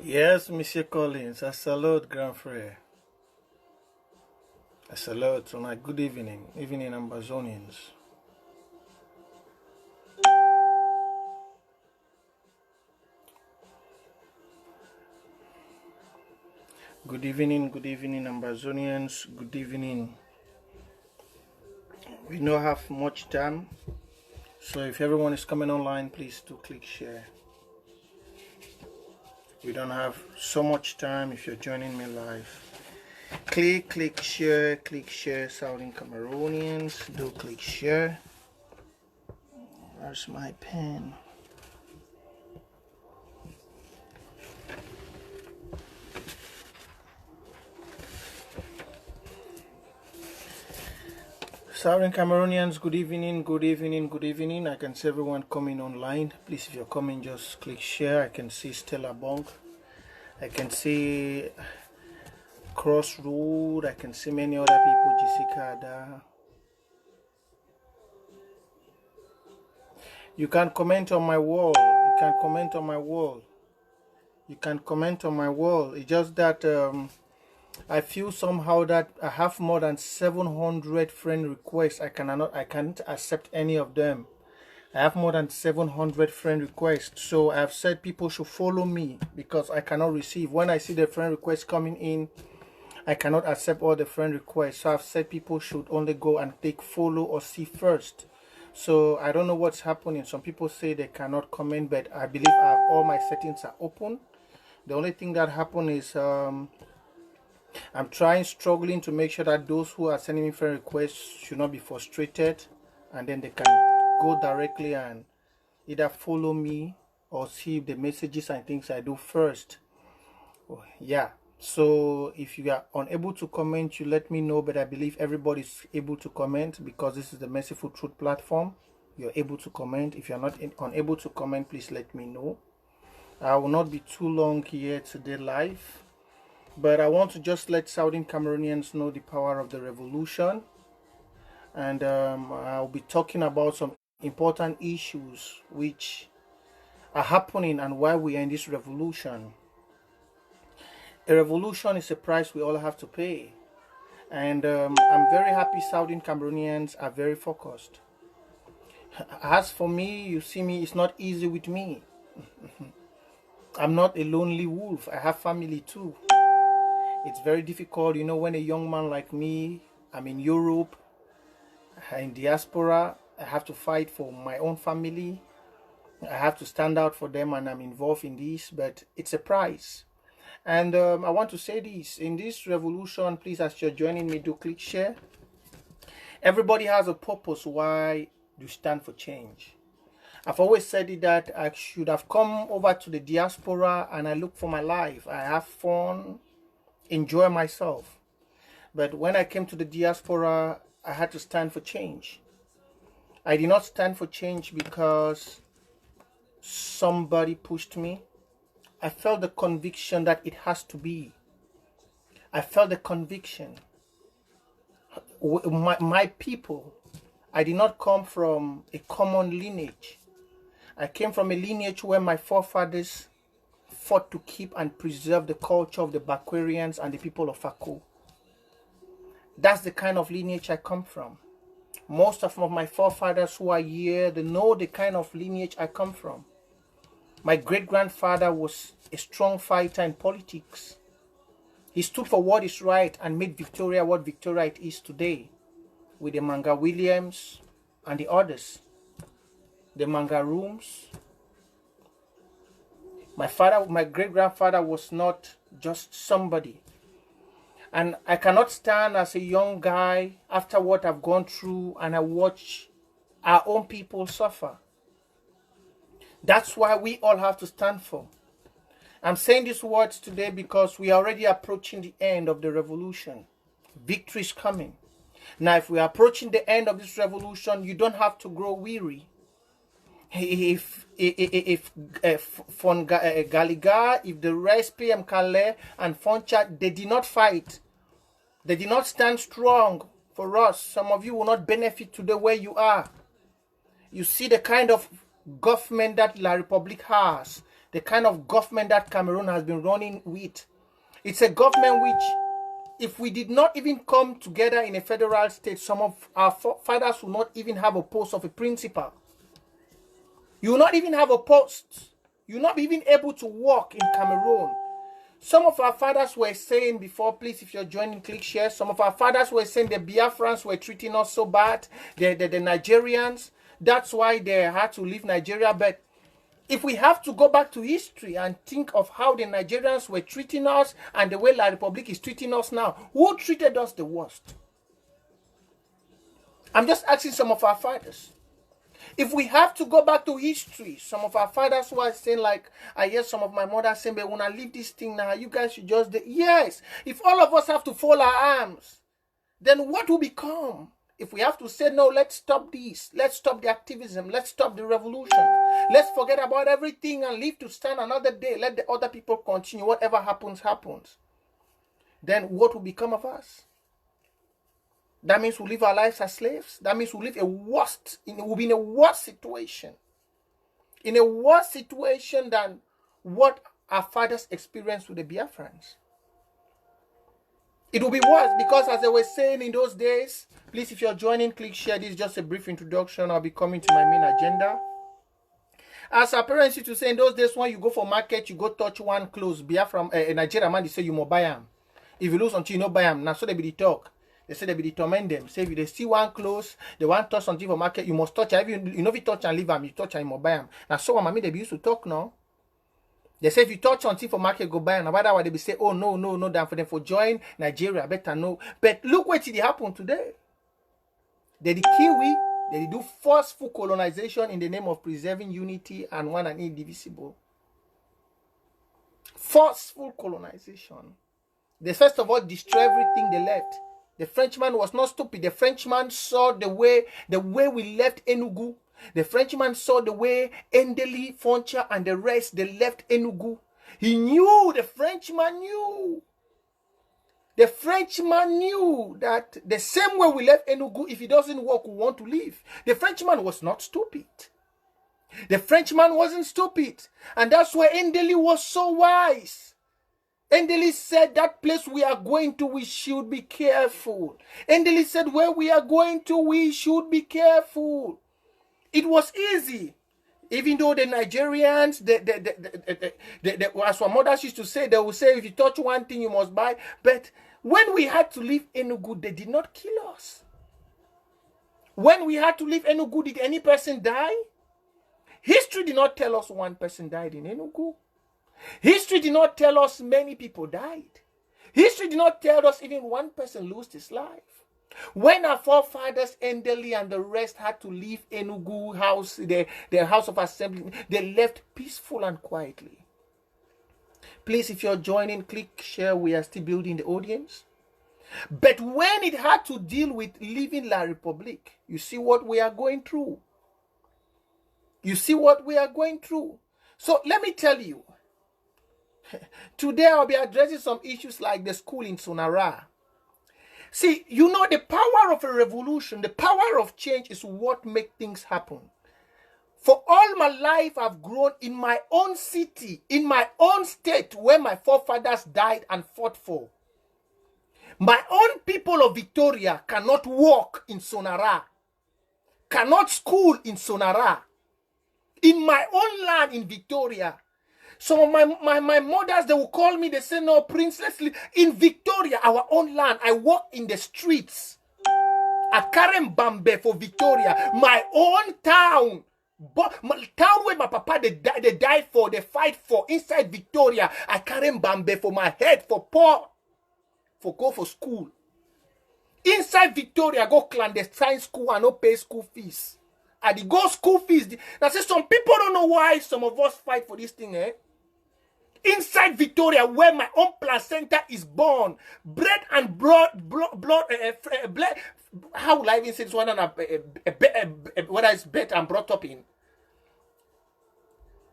Yes, Monsieur Collins, I salute Grand Frère. I salute tonight. Good evening, Ambazonians. Good evening, Ambazonians. Good evening. We don't have much time, so if everyone is coming online, please do click share. We don't have so much time if you're joining me live. Click share, Southern Cameroonians. Do click share. Where's my pen? Southern Cameroonians, good evening. I can see everyone coming online. Please, if you're coming, just click share. I can see Stella Bonk. I can see Crossroad. I can see many other people. Jessica Ada. You can comment on my wall. It's just that I feel somehow that I have more than 700 friend requests. I can't accept any of them. I have more than 700 friend requests. So I've said people should follow me because I cannot receive. When I see the friend requests coming in, I cannot accept all the friend requests. So I've said people should only go and take follow or see first. So I don't know what's happening. Some people say they cannot comment, but I believe all my settings are open. The only thing that happened is I'm struggling to make sure that those who are sending me friend requests should not be frustrated, and then they can go directly and either follow me or see the messages and things I do first. Yeah, so if you are unable to comment, you let me know, but I believe everybody's able to comment because this is the Merciful Truth platform. You're able to comment. If you're not unable to comment, please let me know. I will not be too long here today live, but I want to just let Southern Cameroonians know the power of the revolution. And I'll be talking about some important issues which are happening and why we are in this revolution. A revolution is a price we all have to pay. And I'm very happy Southern Cameroonians are very focused. As for me, you see me, it's not easy with me. I'm not a lonely wolf. I have family too. It's very difficult, when a young man like me, I'm in Europe, in diaspora, I have to fight for my own family. I have to stand out for them, and I'm involved in this, but it's a price. And I want to say this, in this revolution, please, as you're joining me, do click share. Everybody has a purpose why you stand for change. I've always said it that I should have come over to the diaspora and I look for my life. I have fun, enjoy myself. But when I came to the diaspora, I had to stand for change. I did not stand for change because somebody pushed me. I felt the conviction that it has to be. I felt the conviction. My people, I did not come from a common lineage. I came from a lineage where my forefathers fought to keep and preserve the culture of the Bakwarians and the people of Ako. That's the kind of lineage I come from. Most of my forefathers who are here, they know the kind of lineage I come from. My great-grandfather was a strong fighter in politics. He stood for what is right and made Victoria what Victoria it is today, with the Manga Williams and the others, the Manga Rooms. My great-grandfather was not just somebody. And I cannot stand as a young guy after what I've gone through and I watch our own people suffer. That's why we all have to stand for. I'm saying these words today because we are already approaching the end of the revolution. Victory is coming. Now, if we are approaching the end of this revolution, you don't have to grow weary. If Von Gallagher, if the rest, PM Calais and Foncha, they did not fight. They did not stand strong for us. Some of you will not benefit today where you are. You see the kind of government that La Republique has, the kind of government that Cameroon has been running with. It's a government which, if we did not even come together in a federal state, some of our fathers will not even have a post of a principal. You will not even have a post. You will not be even able to walk in Cameroon. Some of our fathers were saying before, please, if you're joining, click share. Some of our fathers were saying the Biafrans were treating us so bad. The Nigerians, that's why they had to leave Nigeria. But if we have to go back to history and think of how the Nigerians were treating us and the way La Republic is treating us now, who treated us the worst? I'm just asking some of our fathers. If we have to go back to history, some of our fathers were saying, like, I hear some of my mothers saying, but when I leave this thing now, you guys should just... Yes, if all of us have to fold our arms, then what will become? If we have to say, no, let's stop this. Let's stop the activism. Let's stop the revolution. Let's forget about everything and live to stand another day. Let the other people continue. Whatever happens, happens. Then what will become of us? That means we'll live our lives as slaves. That means we'll live we'll be in a worse situation. In a worse situation than what our fathers experienced with the Biafrans. It will be worse because, as I was saying in those days, please, if you're joining, click share. This is just a brief introduction. I'll be coming to my main agenda. As our parents used to say in those days, when you go for market, you go touch one clothes. Biafra, a Nigerian man, they say you must buy them. If you lose until you no buy them, now so they be the talk. They say they be the torment them. Say if they see one clothes, they want touch something for market, you must touch it. If you know if you touch and leave them, you touch and you must buy them. Now so I mean they be used to talk now. They say if you touch something for market, go buy. And about that, they be say, oh no, that for them for join Nigeria, better no. But look what did happen today. They the Kiwi, they do forceful colonization in the name of preserving unity and one and indivisible. Forceful colonization. They first of all destroy everything they left. The Frenchman was not stupid. The Frenchman saw the way we left Enugu. The Frenchman saw the way Endeli, Foncha, and the rest, they left Enugu. He knew, the Frenchman knew. The Frenchman knew that the same way we left Enugu, if it doesn't work, we want to leave. The Frenchman was not stupid. The Frenchman wasn't stupid. And that's why Endeli was so wise. Endeli said, that place we are going to, we should be careful. Endeli said, where we are going to, we should be careful. It was easy. Even though the Nigerians, as our mothers used to say, they will say, if you touch one thing, you must buy. But when we had to leave Enugu, they did not kill us. When we had to leave Enugu, did any person die? History did not tell us one person died in Enugu. History did not tell us many people died. History did not tell us even one person lost his life. When our forefathers, Endeli and the rest, had to leave Enugu house, their house of assembly, they left peaceful and quietly. Please, if you're joining, click share. We are still building the audience. But when it had to deal with leaving La Republique, you see what we are going through. You see what we are going through. So let me tell you, today I'll be addressing some issues like the school in Sonara. See, you know, the power of a revolution, the power of change is what makes things happen. For all my life, I've grown in my own city, in my own state where my forefathers died and fought for. My own people of Victoria cannot walk in Sonara, cannot school in Sonara. In my own land in Victoria, some of my mothers, they will call me, they say, no, Princess, in Victoria, our own land, I walk in the streets. At Karembambe for Victoria, my own town. But my town where my papa, they died for, they fight for, inside Victoria. I Karembambe for my head, for poor, for go for school. Inside Victoria, I go clandestine school and no pay school fees. And the go school fees. Now, say some people don't know why some of us fight for this thing, eh? Inside Victoria, where my own placenta is born, bread and blood, how will I even say this one? Whether it's bred and brought up in.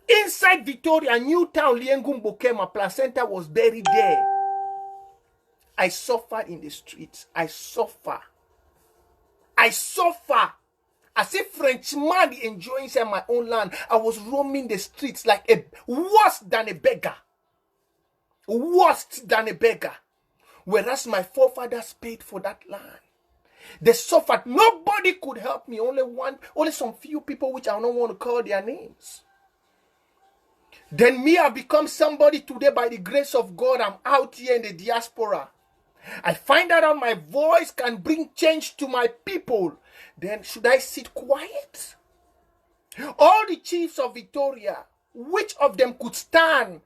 Inside Victoria, New Town, Liengumboke, my placenta was buried there. I suffer in the streets. I suffer. As if Frenchman enjoying my own land. I was roaming the streets like worse than a beggar. Worse than a beggar. Whereas my forefathers paid for that land. They suffered. Nobody could help me. Only some few people which I don't want to call their names. Then me, I've become somebody today by the grace of God. I'm out here in the diaspora. I find out my voice can bring change to my people. Then should I sit quiet? All the chiefs of Victoria, which of them could stand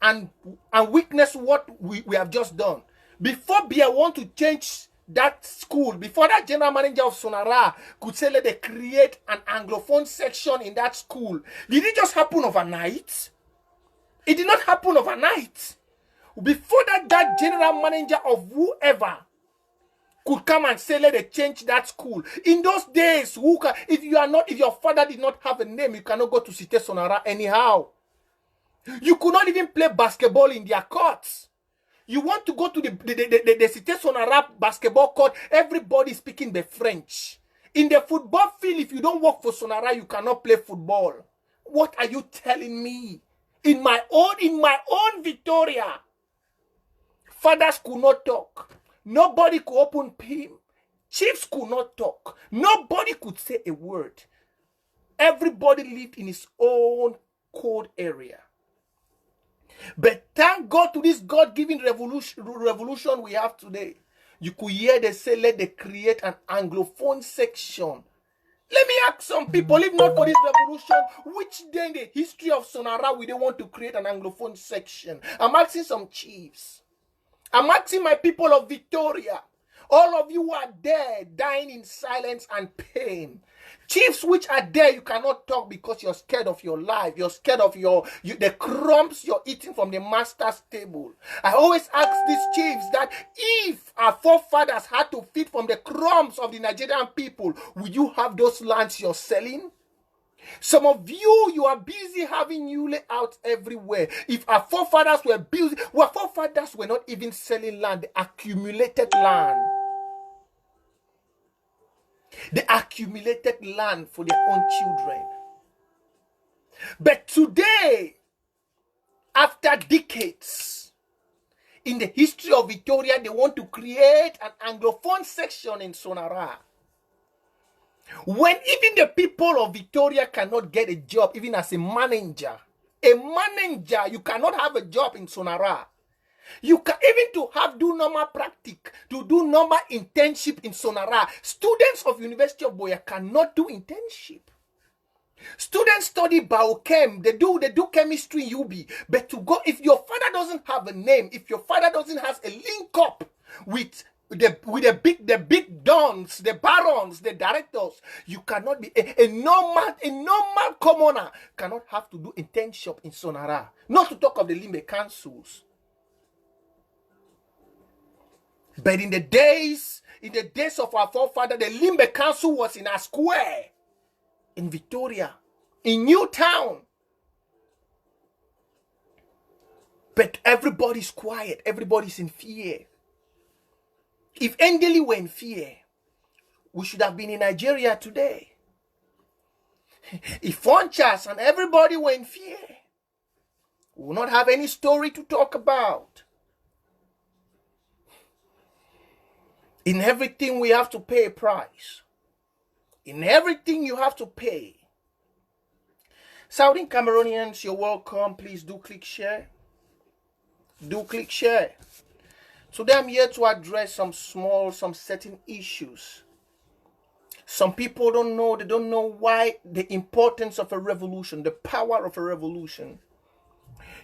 and witness what we have just done? Before Biya want to change that school, before that general manager of Sonara could say let they create an Anglophone section in that school, did it just happen overnight? It did not happen overnight. Before that general manager of whoever could come and say let they change that school. In those days, if your father did not have a name, you cannot go to Cité Sonara anyhow. You could not even play basketball in their courts. You want to go to the Cité Sonara basketball court, everybody speaking the French. In the football field, if you don't work for Sonara, you cannot play football. What are you telling me? In my own Victoria, fathers could not talk. Nobody could open him. Chiefs could not talk. Nobody could say a word. Everybody lived in his own cold area. But thank God to this God-given revolution we have today. You could hear they say, let they create an Anglophone section. Let me ask some people, if not for this revolution, which day in the history of Sonara we don't want to create an Anglophone section? I'm asking some chiefs. I'm asking my people of Victoria. All of you who are there dying in silence and pain. Chiefs which are there, you cannot talk because you're scared of your life. You're scared of the crumbs you're eating from the master's table. I always ask these chiefs that if our forefathers had to feed from the crumbs of the Nigerian people, would you have those lands you're selling? Some of you are busy having new layouts everywhere. If our forefathers were busy, our forefathers were not even selling land, they accumulated land. They accumulated land for their own children. But today, after decades, in the history of Victoria, they want to create an Anglophone section in Sonara. When even the people of Victoria cannot get a job, even as a manager, you cannot have a job in Sonara. You can even do normal practice, to do normal internship in Sonara. Students of University of Biya cannot do internship. Students study biochem, they do chemistry in UB. But to go, if your father doesn't have a name, if your father doesn't have a link up with the big dons, the barons, the directors, you cannot be a normal commoner cannot have to do internship in Sonara. Not to talk of the Limbe councils. But in the days of our forefather, the Limbe Council was in a square in Victoria, in Newtown. But everybody's quiet, everybody's in fear. If Engeli were in fear, we should have been in Nigeria today. If Fonchas and everybody were in fear, we will not have any story to talk about. In everything, we have to pay a price. In everything, you have to pay. Southern Cameroonians, you're welcome. Please do click share. Do click share. Today, I'm here to address some certain issues. Some people don't know. They don't know why the importance of a revolution, the power of a revolution.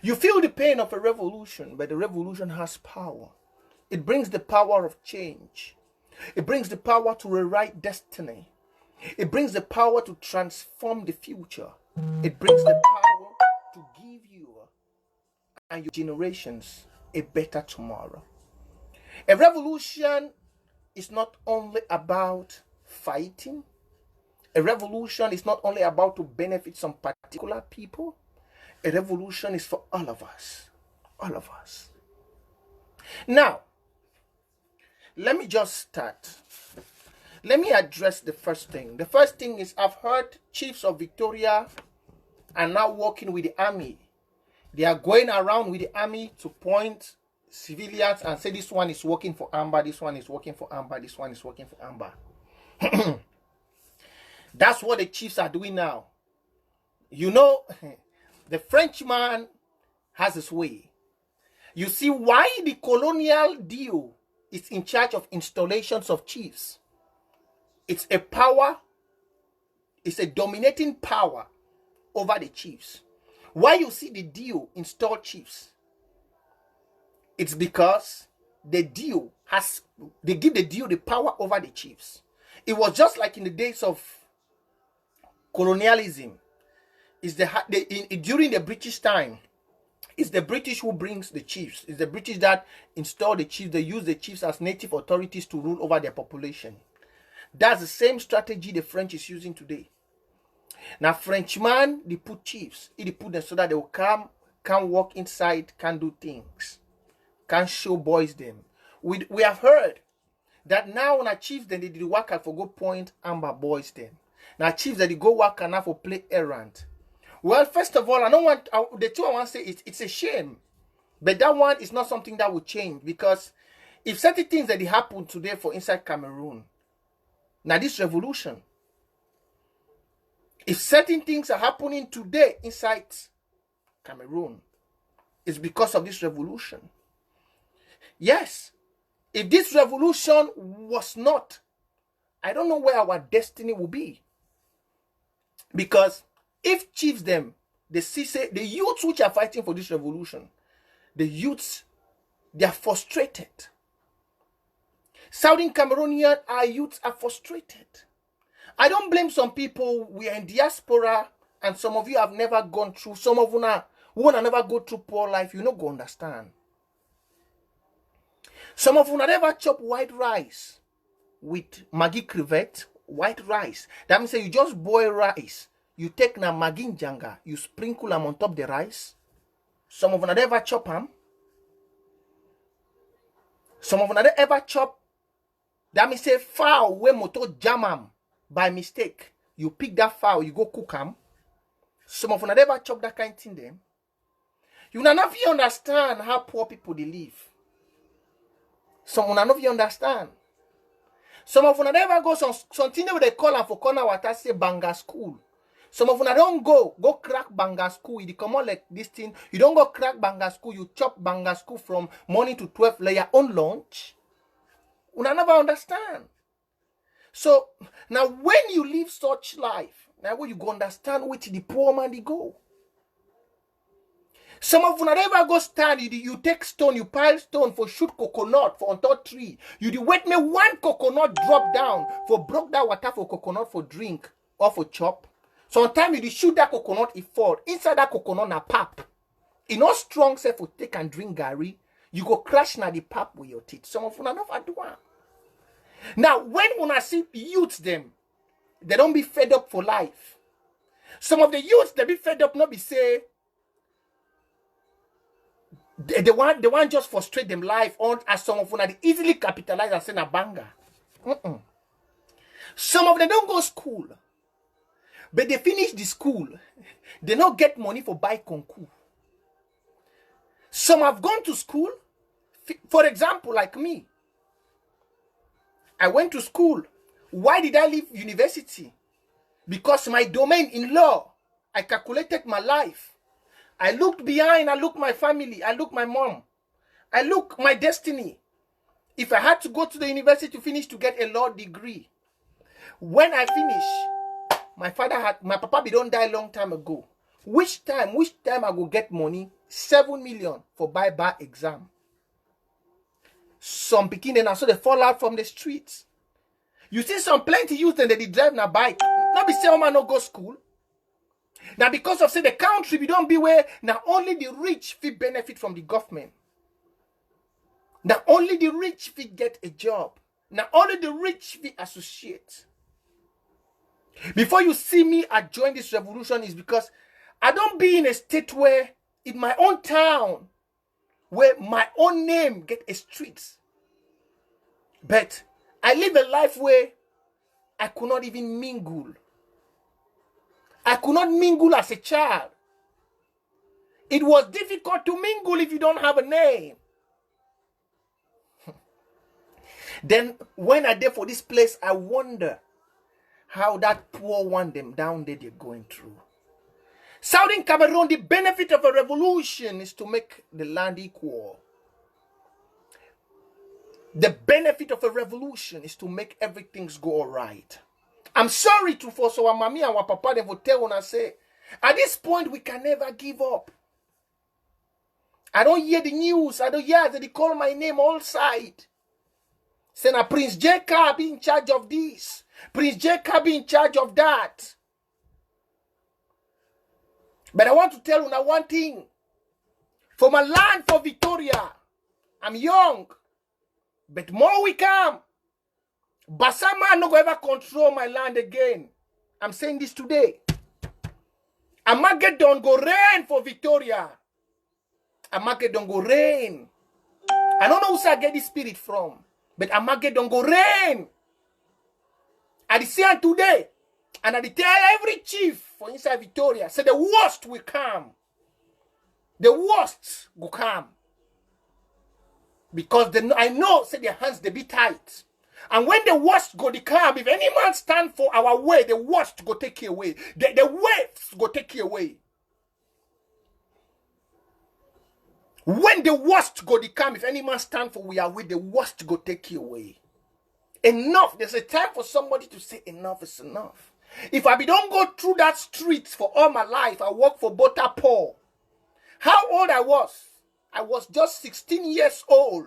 You feel the pain of a revolution, but the revolution has power. It brings the power of change. It brings the power to rewrite destiny. It brings the power to transform the future. It brings the power to give you and your generations a better tomorrow. A revolution is not only about fighting. A revolution is not only about to benefit some particular people. A revolution is for all of us. All of us. Now, let me just start. Let me address the first thing. The first thing is I've heard chiefs of Victoria are now working with the army. They are going around with the army to point civilians and say this one is working for Amber, this one is working for Amber, this one is working for Amber. That's what the chiefs are doing now. You know, the Frenchman has his way. You see why the colonial deal is in charge of installations of chiefs. It's a power, it's a dominating power over the chiefs. Why you see the deal install chiefs? It's because the deal they give the deal the power over the chiefs. It was just like in the days of colonialism. During the British time, it's the British who brings the chiefs. It's the British that install the chiefs. They use the chiefs as native authorities to rule over their population. That's the same strategy the French is using today. Now, Frenchman, they put chiefs. They put them so that they will come, can walk inside, can do things, can show boys them. We have heard that now when a chief then they did work out for go point Amber boys them. Now chiefs that they go work and for play errand. Well, first of all, I don't want the two I want to say it's a shame, but that one is not something that will change, because if certain things that happen today for inside Cameroon, now this revolution, if certain things are happening today inside Cameroon, it's because of this revolution. Yes, if this revolution was not, I don't know where our destiny will be. Because if chiefs them, they see say the youths which are fighting for this revolution, the youths, they are frustrated. Southern Cameroonian, our youths are frustrated. I don't blame some people. We are in diaspora, and some of you have never gone through. Some of you wanna never go through poor life. You not go understand. Some of you never chop white rice with Maggi crevette. White rice. That means you just boil rice. You take na Maggi njanga. You sprinkle them on top the rice. Some of you never chop them. Some of you never ever chop. That means say fowl we moto jam 'em by mistake. You pick that fowl, you go cook them. Some of you never chop that kind of thing then. You not even understand how poor people they live. Some of you not even understand. Some of you never go something they call them for corner water say banga school. Some of you don't go crack banga school. You come on like this thing. You don't go crack banga school. You chop banga school from morning to 12 like your own lunch. You never understand. So now when you live such life, now when you go understand which the poor man they go. Some of you never go stand. You take stone, you pile stone for shoot coconut for on top tree. You do wait me one coconut drop down for broke that water for coconut for drink or for chop. Sometimes you shoot that coconut, it fall. Inside that coconut na pap. It not strong self for take and drink Gary. You go crash na the pap with your teeth. Some of you never do one. Now when una see youths them, they don't be fed up for life. Some of the youths they be fed up not be say. They want just frustrate them life on as some of them they easily capitalize and send a banger. Some of them don't go school, but they finish the school. They don't get money for buy concours. Some have gone to school. For example, like me. I went to school. Why did I leave university? Because my domain in law, I calculated my life. I looked behind, I looked my family, I looked my mom, I looked my destiny. If I had to go to the university to finish to get a law degree, when I finish, my papa don't die long time ago. Which time I go get money? 7 million for buy bar exam. Some pikin then so they fall out from the streets. You see some plenty youth and they drive na bike. Not be say man no go school. Now, because of say the country, we don't be where now only the rich fit benefit from the government. Now only the rich fit get a job. Now only the rich fit associate. Before you see me, I join this revolution is because I don't be in a state where in my own town, where my own name get a streets. But I live a life where I could not even mingle. I could not mingle as a child. It was difficult to mingle if you don't have a name. Then when I there for this place, I wonder how that poor one them down there they're going through. Southern Cameroon, the benefit of a revolution is to make the land equal. The benefit of a revolution is to make everything go all right. I'm sorry to force our mommy and our papa them for tell and say, at this point we can never give up. I don't hear the news. I don't hear that they call my name all side. Say now Prince Jacob be in charge of this. Prince Jacob be in charge of that. But I want to tell you now one thing. For my land, for Victoria, I'm young. But more we come. Basama no go ever control my land again. I'm saying this today. Armageddon go rain for Victoria. Armageddon go rain. I don't know who I get this spirit from. But Armageddon go rain. I see it today. And I tell every chief for inside Victoria, say the worst will come. The worst will come. Because I know, say their hands they be tight. And when the worst go to come, if any man stand for our way, the worst go take you away. The waves go take you away. When the worst go to come, if any man stand for we are way, the worst go take you away. Enough. There's a time for somebody to say enough is enough. If I don't go through that street for all my life, I work for Paul. How old I was just 16 years old.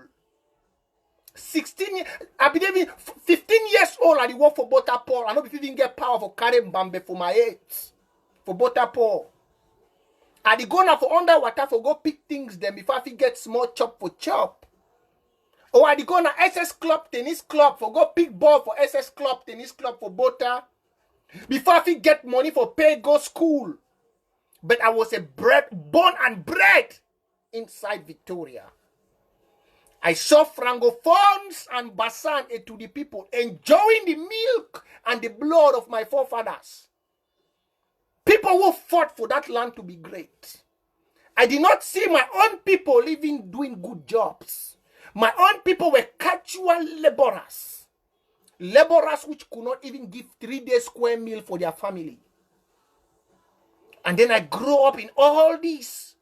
16 years, I be even 15 years old. I work for Paul. I know if you didn't get power for carrying Bambe for my age. For Paul. I dey go now for underwater for go pick things then before I get small chop for chop. Or I dey go now SS Club tennis club for go pick ball for SS Club tennis club for Bota. Before I get money for pay go school. But I was born and bred inside Victoria. I saw francophones and Bassan to the people enjoying the milk and the blood of my forefathers. People who fought for that land to be great. I did not see my own people even doing good jobs. My own people were casual laborers. Laborers which could not even give 3 days square meal for their family. And then I grew up in all this.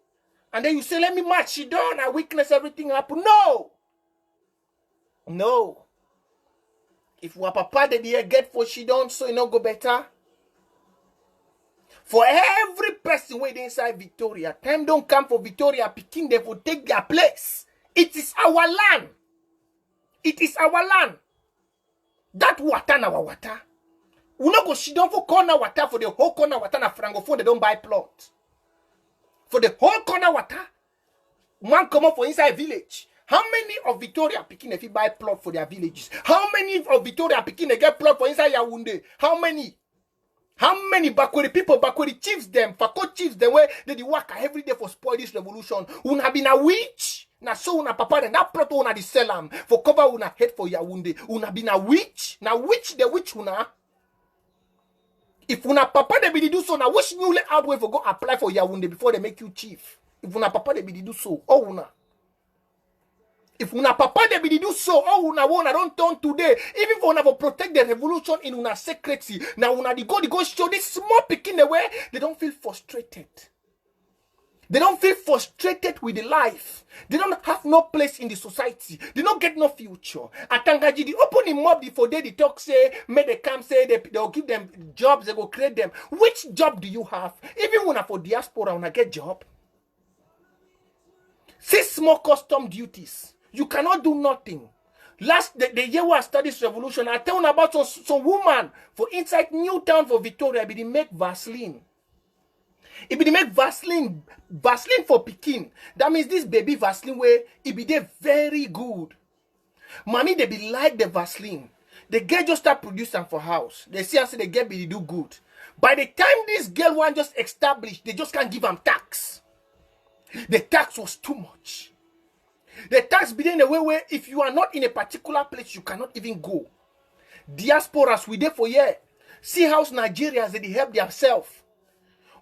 And then you say, let me march it down. I witness everything happen. No. No. If our papa did here get for she done, so it not go better. For every person waiting inside Victoria, time don't come for Victoria picking them for take their place. It is our land. It is our land. That water na our water. We not go she don't for corner water for the whole corner water na francophone they don't buy plot. For the whole corner water, man come up for inside village. How many of Victoria picking if you buy plot for their villages? How many of Victoria picking they get plot for inside Yaoundé? How many? How many Bakweri people, Bakweri chiefs them, Fako chiefs them where they work every day for spoil this revolution? Una been a witch? Na so una papa and that plot una di selam for cover una head for Yaoundé. Una been a witch? Na witch the witch una? If una papa they be do so, now which newly out way for go apply for Yaoundé before they make you chief? If una papa they be do so, oh una. If una papa they be do so, oh una don't turn today. Even for una for protect the revolution in una secrecy. Now una the go show this small picking the way they don't feel frustrated. They don't feel frustrated with the life. They don't have no place in the society. They don't get no future. Atangaji, the opening mob before they talk say, may they come say they'll give them jobs, they go create them. Which job do you have? Even when I for diaspora, when I get job. 6 small custom duties. You cannot do nothing. The year I started this revolution, I tell you about some woman for inside Newtown for Victoria, they make Vaseline. If they make Vaseline for Pekin, that means this baby Vaseline way, it be there very good. Mommy, they be like the Vaseline. The girl just start producing for house. They see and say the girl be do good. By the time this girl one just established, they just can't give them tax. The tax was too much. The tax be in a way where if you are not in a particular place, you cannot even go. Diasporas, we there for year. See how Nigerians, they help themselves.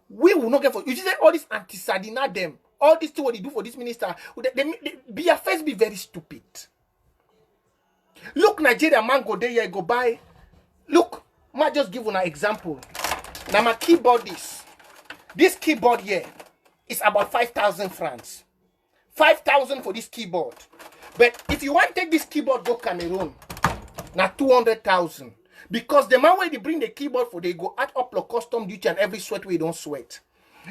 We will not get for you. See all this anti-Sardina them. All this thing what they do for this minister. Biya first be very stupid. Look, Nigeria man go there, yeah, go buy. Look, might just give you an example. Now my keyboard this keyboard here is about 5,000 francs. 5,000 for this keyboard. But if you want to take this keyboard go Cameroon, now 200,000. Because the man where they bring the keyboard for, they go add up the custom duty and every sweat we don't sweat.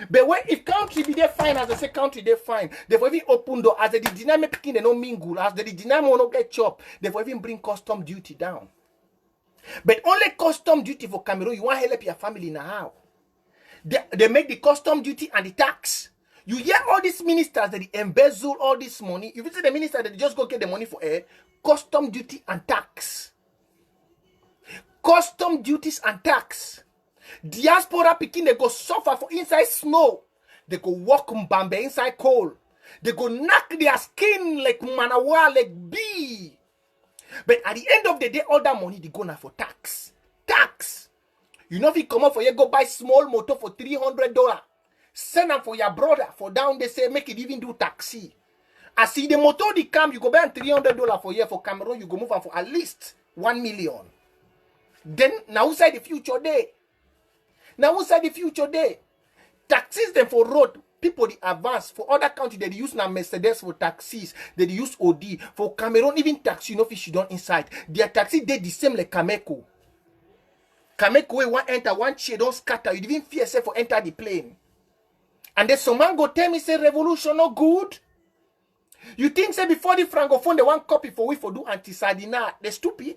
But when if country be there fine, as I say country they fine, they will even open door as they deny me picking they no mingle, as they deny me no get chop, they will even bring custom duty down. But only custom duty for Cameroon, you want to help your family now. They make the custom duty and the tax. You hear all these ministers that they embezzle all this money. If you see the minister that they just go get the money for air, custom duty and tax. Custom duties and tax. Diaspora picking, they go suffer for inside snow. They go walk mbambe inside coal. They go knock their skin like manawa, like bee. But at the end of the day, all that money they go now for tax. Tax. You know if you come up for you go buy small motor for $300. Send them for your brother for down they say make it even do taxi. I see the motor they come, you go buy $300 for year for Cameroon, you go move on for at least 1 million. Then now inside the future day. Now inside the future day. Taxis them for road. People they advance. For other countries, they use now Mercedes for taxis. They use OD. For Cameroon, even taxi, you know fish you don't inside. Their taxi they the same like Cameco. Cameco we want enter one chair, don't scatter. You even fear yourself for enter the plane. And then some man go tell me say revolution no good. You think say before the francophone they want copy for we for do anti-Sardina. They stupid.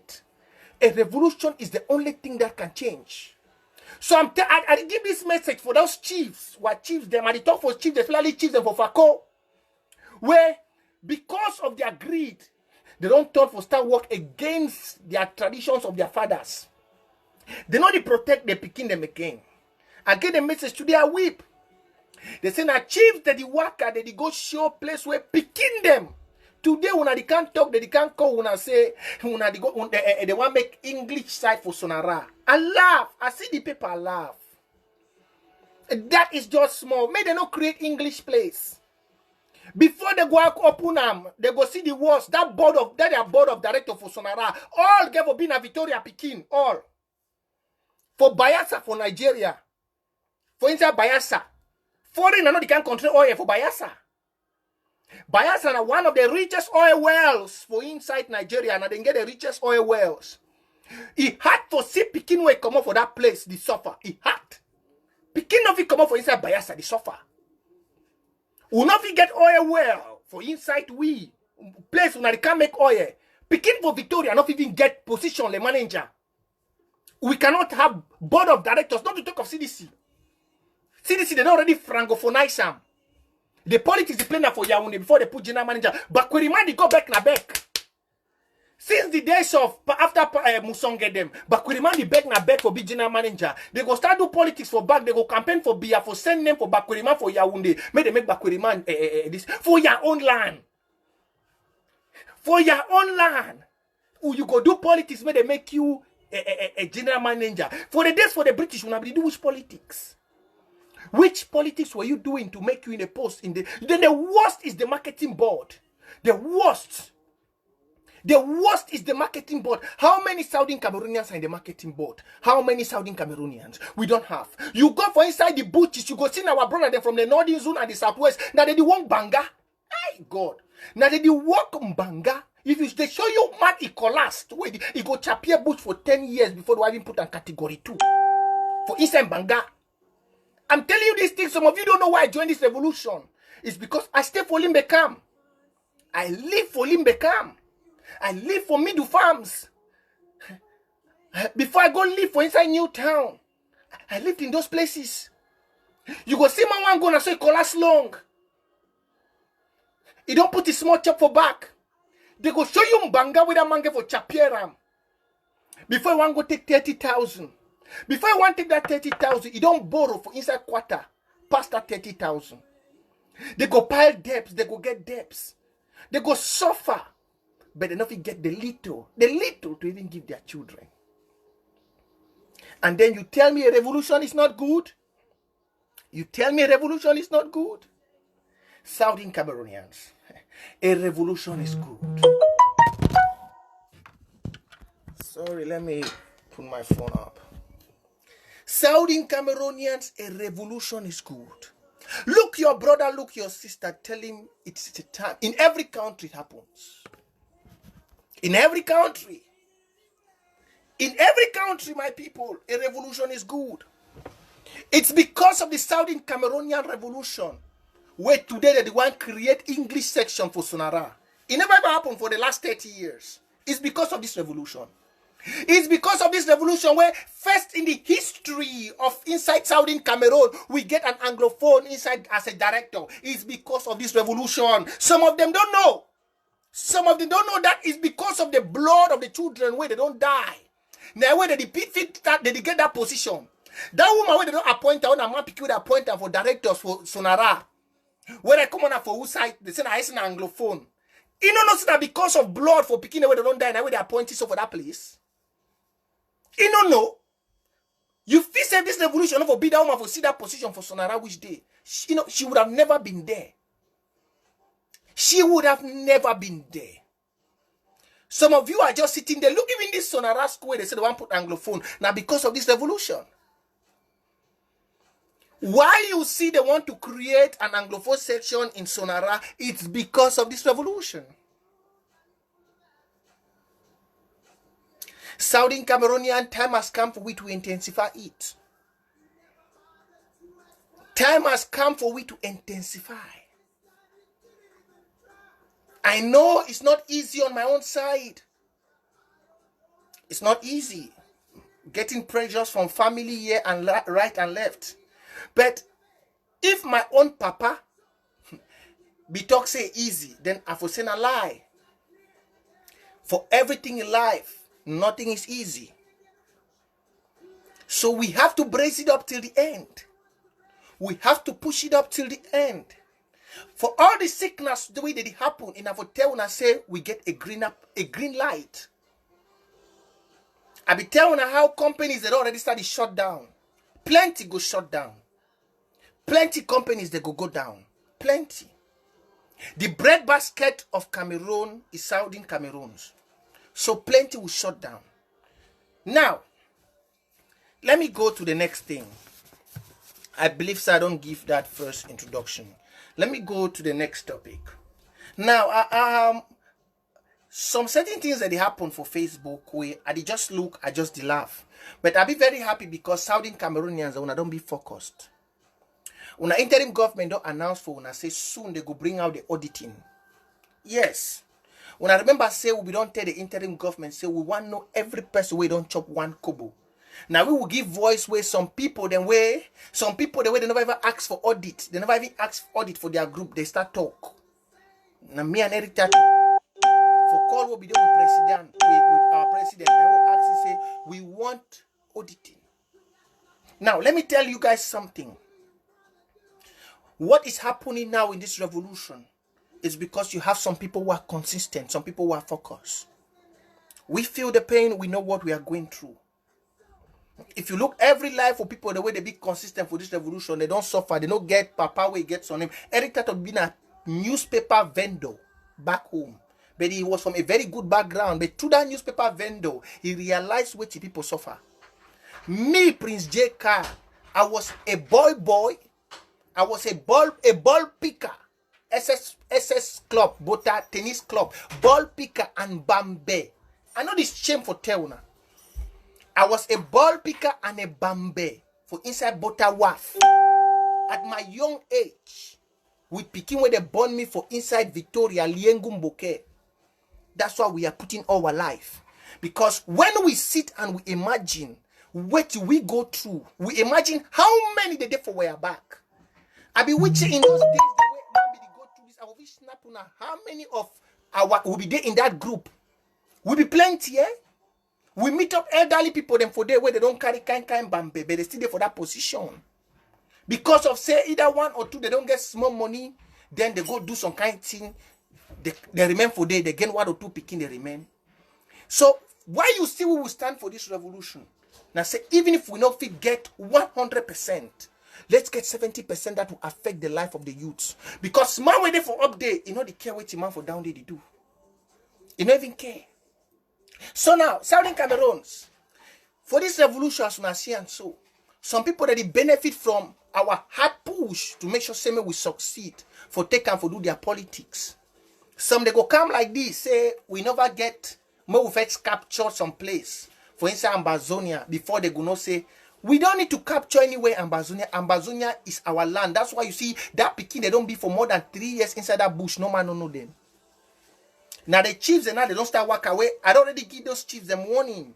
A revolution is the only thing that can change. So I give this message for those chiefs. What chiefs them? And they talk for chiefs, especially chiefs them for Fako. Where because of their greed, they don't talk for start work against their traditions of their fathers. They know they protect the picking them again. I get a message to their whip. They say na chiefs that the worker that they go show place where picking them. Today, when they can't talk, they can't call, when I say, when they go, they want to make English side for Sonara. I laugh. I see the paper, I laugh. That is just small. May they not create English place. Before they go open them, they go see the walls. That board of director for Sonara. All gave for being a Victoria Pekin. All. For Bayelsa, for Nigeria. For inside Bayelsa. Foreign, I know they can't control oil for Bayelsa. Bayelsa is one of the richest oil wells for inside Nigeria, and they get the richest oil wells. He had to see Pekin way come up for that place, the suffer. He had. Pekin of it come up for inside Bayelsa, the suffer. We not get oil well for inside we place where they can't make oil. Pekin for Victoria not even get position the manager. We cannot have board of directors, not to talk of CDC. CDC, they not already francophonize them. The politics they play now for Yaoundé before they put general manager. But Kweriman, they go back na back. Since the days of after Musonge them, but Kweriman, they back na back for be general manager. They go start do politics for back. They go campaign for Biya for send them for Bakweriman for Yaoundé. May they make Bakweriman this for your own land. For your own land. You go do politics. May they make you a general manager. For the days for the British, when they do which politics. Which politics were you doing to make you in a post in the... Then the worst is the marketing board. The worst. The worst is the marketing board. How many Saudi Cameroonians are in the marketing board? How many Saudi Cameroonians? We don't have. You go for inside the butches, you go see our brother them from the northern zone and the southwest. Now they do one banga. My God. Now they do work banga. If they show you man, it collapsed. Wait, he go chapia bush for 10 years before they even put on category 2. For inside banga. I'm telling you these things. Some of you don't know why I joined this revolution. It's because I stay for Limbekam. I live for Limbekam. I live for Middle Farms. Before I go live for inside New Town, I lived in those places. You go see my one gonna say collapse long. He don't put a small chop for back. They go show you Mbanga with a manga for Chapieram. Before I want to go take 30,000. Before I want to take that 30,000, you don't borrow for inside quarter past that 30,000. They go pile debts, they go get debts. They go suffer, but they not get the little to even give their children. And then you tell me a revolution is not good? You tell me a revolution is not good? Southern Cameroonians, a revolution is good. Sorry, let me put my phone up. Southern Cameroonians, a revolution is good. Look your brother, look your sister, tell him it's a time. In every country it happens. In every country. In every country, my people, a revolution is good. It's because of the Southern Cameroonian revolution where today they want to create English section for Sonara. It never ever happened for the last 30 years. It's because of this revolution. It's because of this revolution where first in the history of inside Southern Cameroon, we get an Anglophone inside as a director. It's because of this revolution. Some of them don't know. Some of them don't know that it's because of the blood of the children where they don't die. Now where they get that position. That woman where they don't appoint her, when a man pick you, they appoint her for directors for Sonara. Where they come on for whose side, they say I is an Anglophone. You know not that because of blood for picking where they don't die, now where they appoint you for that place. You don't know. You feel say this revolution for be that woman for see that position for Sonara which day. She would have never been there. She would have never been there. Some of you are just sitting there. Look, even this Sonara school, they said they want to put Anglophone. Now because of this revolution. Why you see they want to create an Anglophone section in Sonara, it's because of this revolution. Southern Cameroonian, time has come for we to intensify it. Time has come for we to intensify. I know it's not easy on my own side. It's not easy. Getting pressures from family here and right and left. But if my own papa be talk say easy, then I for say a lie. For everything in life, nothing is easy. So we have to brace it up till the end. We have to push it up till the end. For all the sickness, the way that it happen, in our tell I say we get a green light. I be telling how companies that already started shut down. Plenty go shut down. Plenty companies that go down. Plenty. The breadbasket of Cameroon is Southern Cameroons. So plenty will shut down. Now, let me go to the next thing. I believe so I don't give that first introduction. Let me go to the next topic. Now, some certain things that they happen for Facebook where I just look, I just laugh. But I'll be very happy because Southern Cameroonians don't be focused. When the interim government don't announce for when I say soon they go bring out the auditing. Yes. When I remember say we don't tell the interim government say we want to know every person we don't chop one kobo. Now we will give voice where some people the way they never even ask for audit. They never even ask for audit for their group. They start talk. Now me and Eric Tato for call will be there with our president. I will ask and say we want auditing. Now let me tell you guys something. What is happening now in this revolution is because you have some people who are consistent, some people who are focused. We feel the pain, we know what we are going through. If you look every life for people, the way they be consistent for this revolution, they don't suffer, they don't get papa where he gets on him. Eric Tato been a newspaper vendor back home. But he was from a very good background. But through that newspaper vendor, he realized what people suffer. Me, Prince J. CARR, I was a boy. I was a ball picker. SS club, Bota tennis club, ball picker and Bambe. I know this shame for Teuna. I was a ball picker and a Bambe for inside Bota Waf. At my young age, we picking where they born me for inside Victoria, Liengumboke. That's why we are putting our life. Because when we sit and we imagine what we go through, we imagine how many the day for we are back. I be witching in those days the way man be go through this. I will be snapping now. How many of our will be there in that group? Will be plenty, eh? We meet up elderly people them for there where they don't carry kind bambe, but they still there for that position. Because of say either one or two, they don't get small money, then they go do some kind of thing. They remain for there, they gain one or two picking, they remain. So why you see we will stand for this revolution? Now say, even if we not fit get 100%, let's get 70% that will affect the life of the youths. Because man waiting for update, you know, they care what man for down there they do. You don't even care. So now, Southern Cameroons, for this revolution, as we see and so, some people that they benefit from our hard push to make sure we succeed for take and for do their politics. Some they go come like this, say we never get more first capture some place. For instance, Ambazonia, before they go not say we don't need to capture anywhere Ambazonia. Ambazonia is our land. That's why you see that Peking they don't be for more than 3 years inside that bush. No man don't know them. Now the chiefs and now they don't start walk away. I already give those chiefs them warning.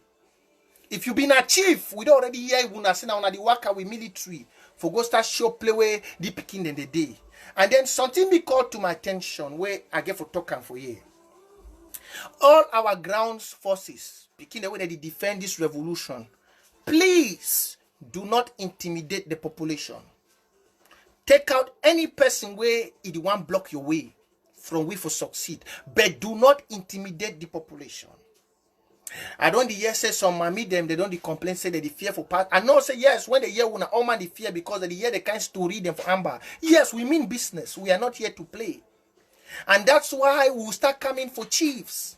If you been a chief, we don't already hear you say now the worker with military for go start show play where the Peking in the day. And then something be called to my attention where I get for talking for you. All our ground forces, Peking the way that they defend this revolution, please do not intimidate the population. Take out any person where it won't block your way from we for succeed, but do not intimidate the population. I don't hear say some mommy them they don't complain say that they fear for part. I know say yes when they hear una all man they fear because they hear the kind story them for Amber. Yes, we mean business. We are not here to play, and that's why we will start coming for chiefs.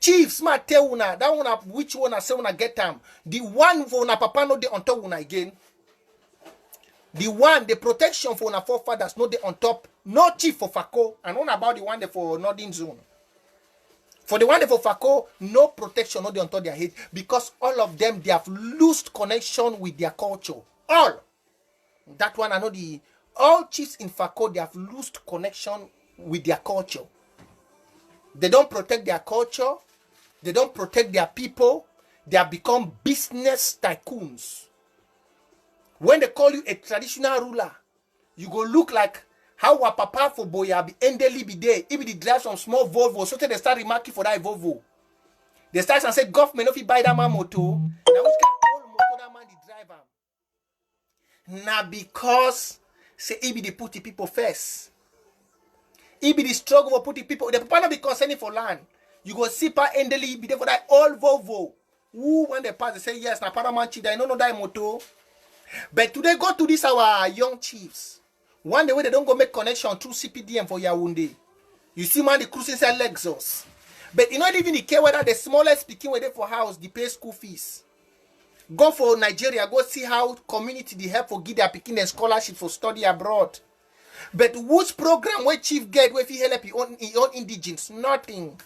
Chiefs, ma tell una that una which one I say una get them. The one for una papa no they on top una again. The one the protection for una forefathers no they on top. No chief for Fako and not about the one they for Northern Zone. For the one for Fako, no protection, no they on top their head because all of them they have lost connection with their culture. All that one I know the all chiefs in Fako they have lost connection with their culture. They don't protect their culture. They don't protect their people. They have become business tycoons. When they call you a traditional ruler, you go look like how our papa for Biya be endely be there. If they drive some small Volvo, so they start remarking for that Volvo. They start and say, government if you buy that man motor, now which kind of old motor that man the driver? Now because say if they put the people first. If the struggle for put the people, the people not be concerning for land. You go see pa endely be there for that old Volvo. Who when they pass they say yes, now Paramount chief, they don't know that motor. But today go to this our young chiefs. One the way they don't go make connection through CPDM for Yaoundé. You see man the cruising say Lexus. But you not even care whether the smallest speaking where they for house they pay school fees. Go for Nigeria, go see how community they help for give their picking a scholarship for study abroad. But which program where chief get where he help his own indigenes? Nothing.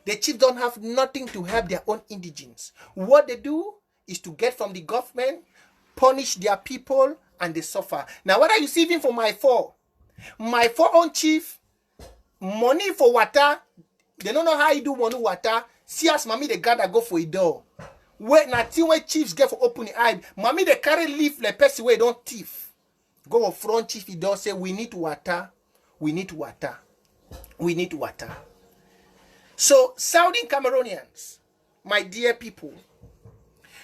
The chief don't have nothing to help their own indigenes. What they do is to get from the government, punish their people, and they suffer. Now, what are you saving for my four? My four own chief, money for water. They don't know how you do money water. See as mommy they gotta go for a door. Wait, nothing where chiefs get for open the eye. Mommy they carry leaf like person where don't thief. Go front chief he does say we need water. We need water. We need water. So, Southern Cameroonians, my dear people,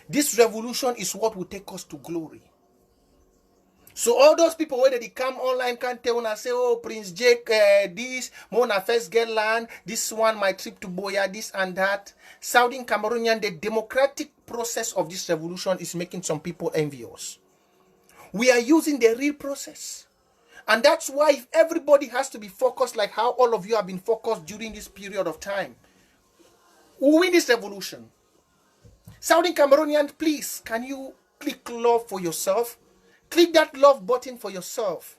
this revolution is what will take us to glory. So all those people where they come online can tell and say, oh, Prince Jake, this, Mona first get land, this one, my trip to Biya, this and that. Southern Cameroonian, the democratic process of this revolution is making some people envious. We are using the real process. And that's why if everybody has to be focused like how all of you have been focused during this period of time, we'll win this revolution. Southern Cameroonian, please, can you click love for yourself? Click that love button for yourself.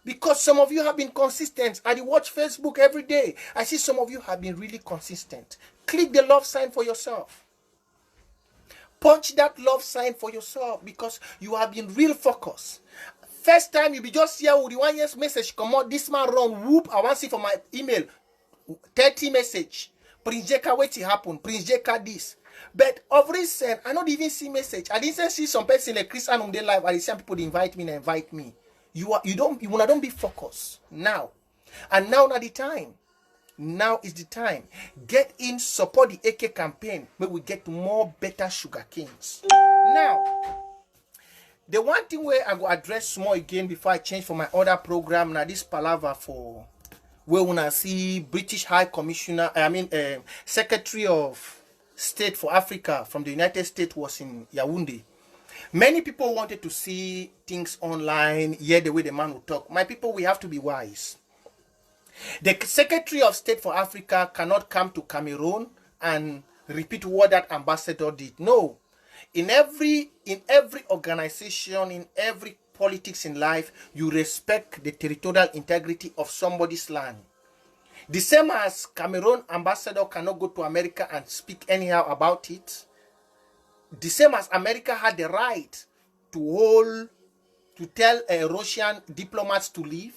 Because some of you have been consistent. I watch Facebook every day. I see some of you have been really consistent. Click the love sign for yourself. Punch that love sign for yourself because you have been real focused. First time you be just here with the 1 year's message, come out, this man run, whoop, I want to see for my email, 30 message. Prince Jeka, what happen? Prince Jeka this. But of recent, I don't even see message. I didn't see some person like Christian on their life. I see people invite me. You don't be focused now. And now not the time. Now is the time. Get in, support the AK campaign, where we get more better sugar canes. Now, the one thing where I go address more again before I change for my other program, now this palaver for where when I see British High Commissioner, Secretary of state for Africa from the United States was in Yaoundé. Many people wanted to see things online, hear the way the man would talk. My people, we have to be wise. The Secretary of State for Africa cannot come to Cameroon and repeat what that ambassador did. No. In every organization, in every politics in life, you respect the territorial integrity of somebody's land. The same as Cameroon ambassador cannot go to America and speak anyhow about it. The same as America had the right to tell Russian diplomats to leave.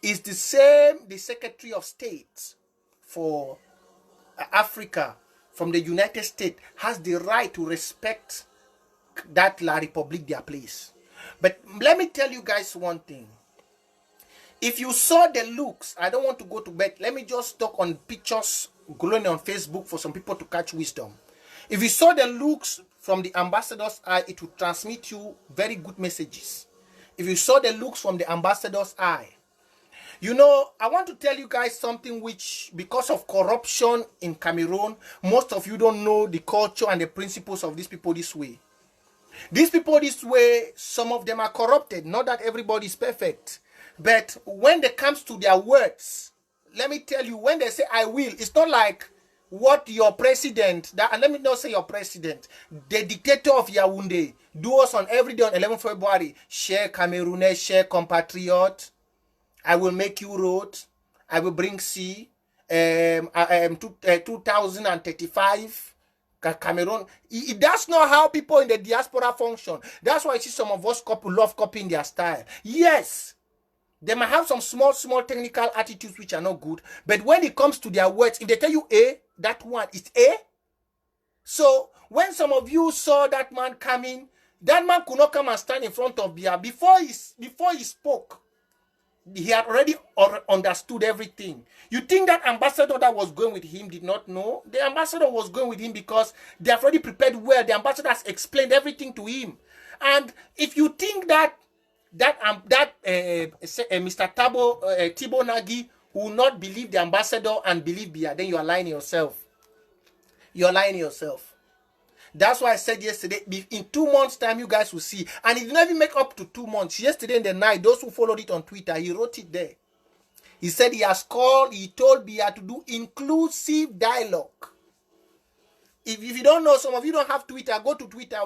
Is the same the Secretary of State for Africa from the United States has the right to respect that La République their place. But let me tell you guys one thing. If you saw the looks, I don't want to go to bed. Let me just talk on pictures glowing on Facebook for some people to catch wisdom. If you saw the looks from the ambassador's eye, it will transmit you very good messages. If you saw the looks from the ambassador's eye, you know, I want to tell you guys something which, because of corruption in Cameroon, most of you don't know the culture and the principles of these people this way. These people this way, some of them are corrupted. Not that everybody is perfect. But when it comes to their words, let me tell you, when they say I will, it's not like what your president, and let me not say your president, the dictator of Yaoundé, do us on every day on 11 February, cher Cameroonais, cher compatriot, I will make you road, I will bring sea, 2035, Cameroon. That's not how people in the diaspora function. That's why I see some of us love copying their style. Yes, they might have some small technical attitudes which are not good, but when it comes to their words, if they tell you A, that one is A. So when some of you saw that man coming, that man could not come and stand in front of Biya. Before he spoke, he had already understood everything. You think that ambassador that was going with him did not know? The ambassador was going with him because they have already prepared well. The ambassador has explained everything to him. And if you think that Mr. Thibault Nagy will not believe the ambassador and believe Biya, then you are lying yourself. You are lying yourself. That's why I said yesterday, in 2 months' time, you guys will see. And it did not even make up to 2 months. Yesterday in the night, those who followed it on Twitter, he wrote it there. He said he told Biya to do inclusive dialogue. If you don't know, some of you don't have Twitter, go to Twitter.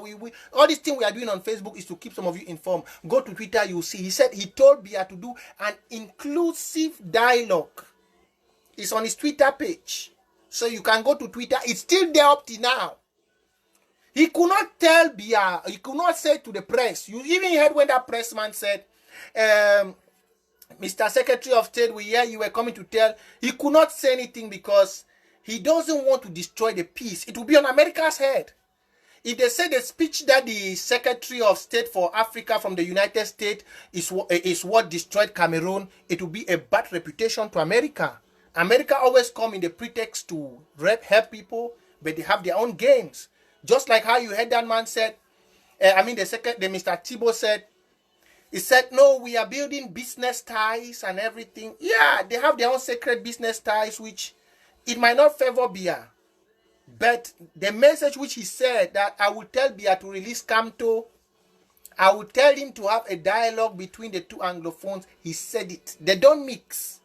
All this thing we are doing on Facebook is to keep some of you informed. Go to Twitter, you'll see. He said he told Biya to do an inclusive dialogue. It's on his Twitter page. So you can go to Twitter. It's still there up to now. He could not tell Biya, he could not say to the press. You even heard when that pressman said, Mr. Secretary of State, we hear you were coming to tell. He could not say anything because he doesn't want to destroy the peace. It will be on America's head. If they say the speech that the Secretary of State for Africa from the United States is what destroyed Cameroon, it will be a bad reputation to America. America always come in the pretext to help people, but they have their own games. Just like how you heard that man said, the Mr. Thibault said, he said, no, we are building business ties and everything. Yeah, they have their own sacred business ties, which it might not favor Biya. But the message which he said, that I will tell Biya to release Kamto, I will tell him to have a dialogue between the two Anglophones, he said it. They don't mix.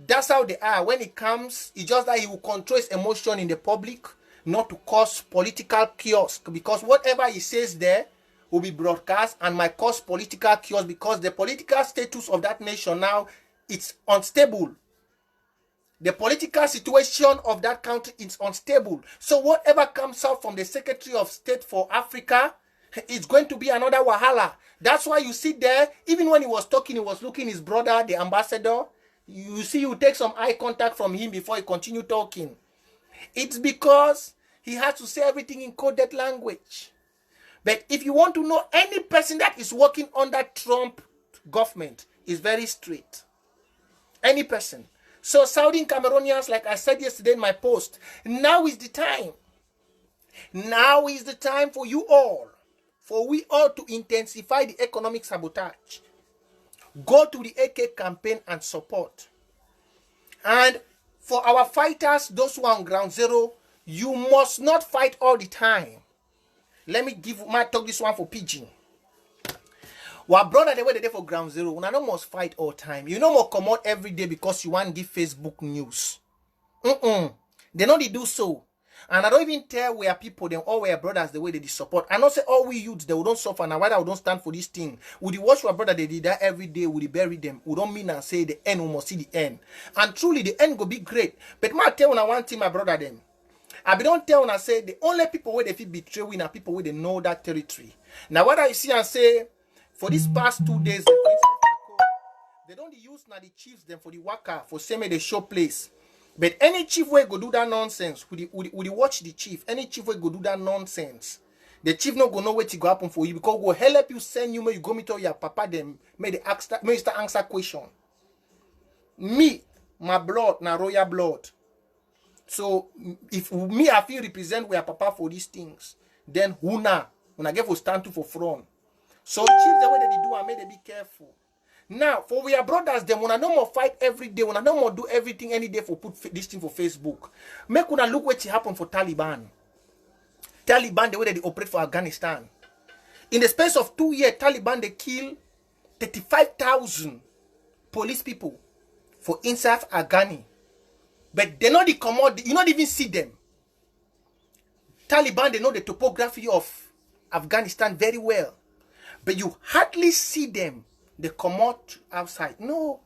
That's how they are. When it comes, it's just that he will control his emotion in the public, not to cause political chaos, because whatever he says there will be broadcast and might cause political chaos, because the political status of that nation now, it's unstable. The political situation of that country is unstable. So whatever comes out from the Secretary of State for Africa, it's going to be another wahala. That's why you see there, even when he was talking, he was looking his brother, the ambassador. You see, you take some eye contact from him before he continue talking. It's because he has to say everything in coded language. But if you want to know any person that is working under Trump government, is very straight. Any person. So Saudi Cameroonians, like I said yesterday in my post, now is the time. Now is the time for you all. For we all to intensify the economic sabotage. Go to the AK campaign and support. And for our fighters, those who are on ground zero, You must not fight all the time. Let me talk this one for pigeon. Our brother, the way they dey for ground zero, una no must fight all time. You no more come out every day because you want give Facebook news. They know they do so. And I don't even tell where people, them all where brothers, the way they support. I not say all we youths, they don't suffer. Now, why we don't stand for this thing? Would you watch our brother, they did that every day, would you bury them? We don't mean and say the end, we must see the end. And truly, the end will be great. But my tell when I want to my brother, them. I be don't tell when I say the only people where they feel betray we are people where they know that territory. Now, what I see and say, for these past 2 days, they don't use now the chiefs them for the worker, for same they show place. But any chief way go do that nonsense, would you watch the chief? Any chief way go do that nonsense, the chief not go know what to go happen for you because go help you send you, may you go meet all your papa them, may start answer question. Me, my blood, na royal blood. So if me I feel represent where papa for these things, then when I get for stand to for front. So chief the way they do, I made they be careful. Now, for we are brothers, them when I no more fight every day, when I no more do everything any day for put this thing for Facebook. Make una look what happened for Taliban. Taliban, the way they operate for Afghanistan. In the space of 2 years, Taliban they kill 35,000 police people for inside Afghani. But they know the command, you not even see them. Taliban, they know the topography of Afghanistan very well. But you hardly see them. They come out outside. No.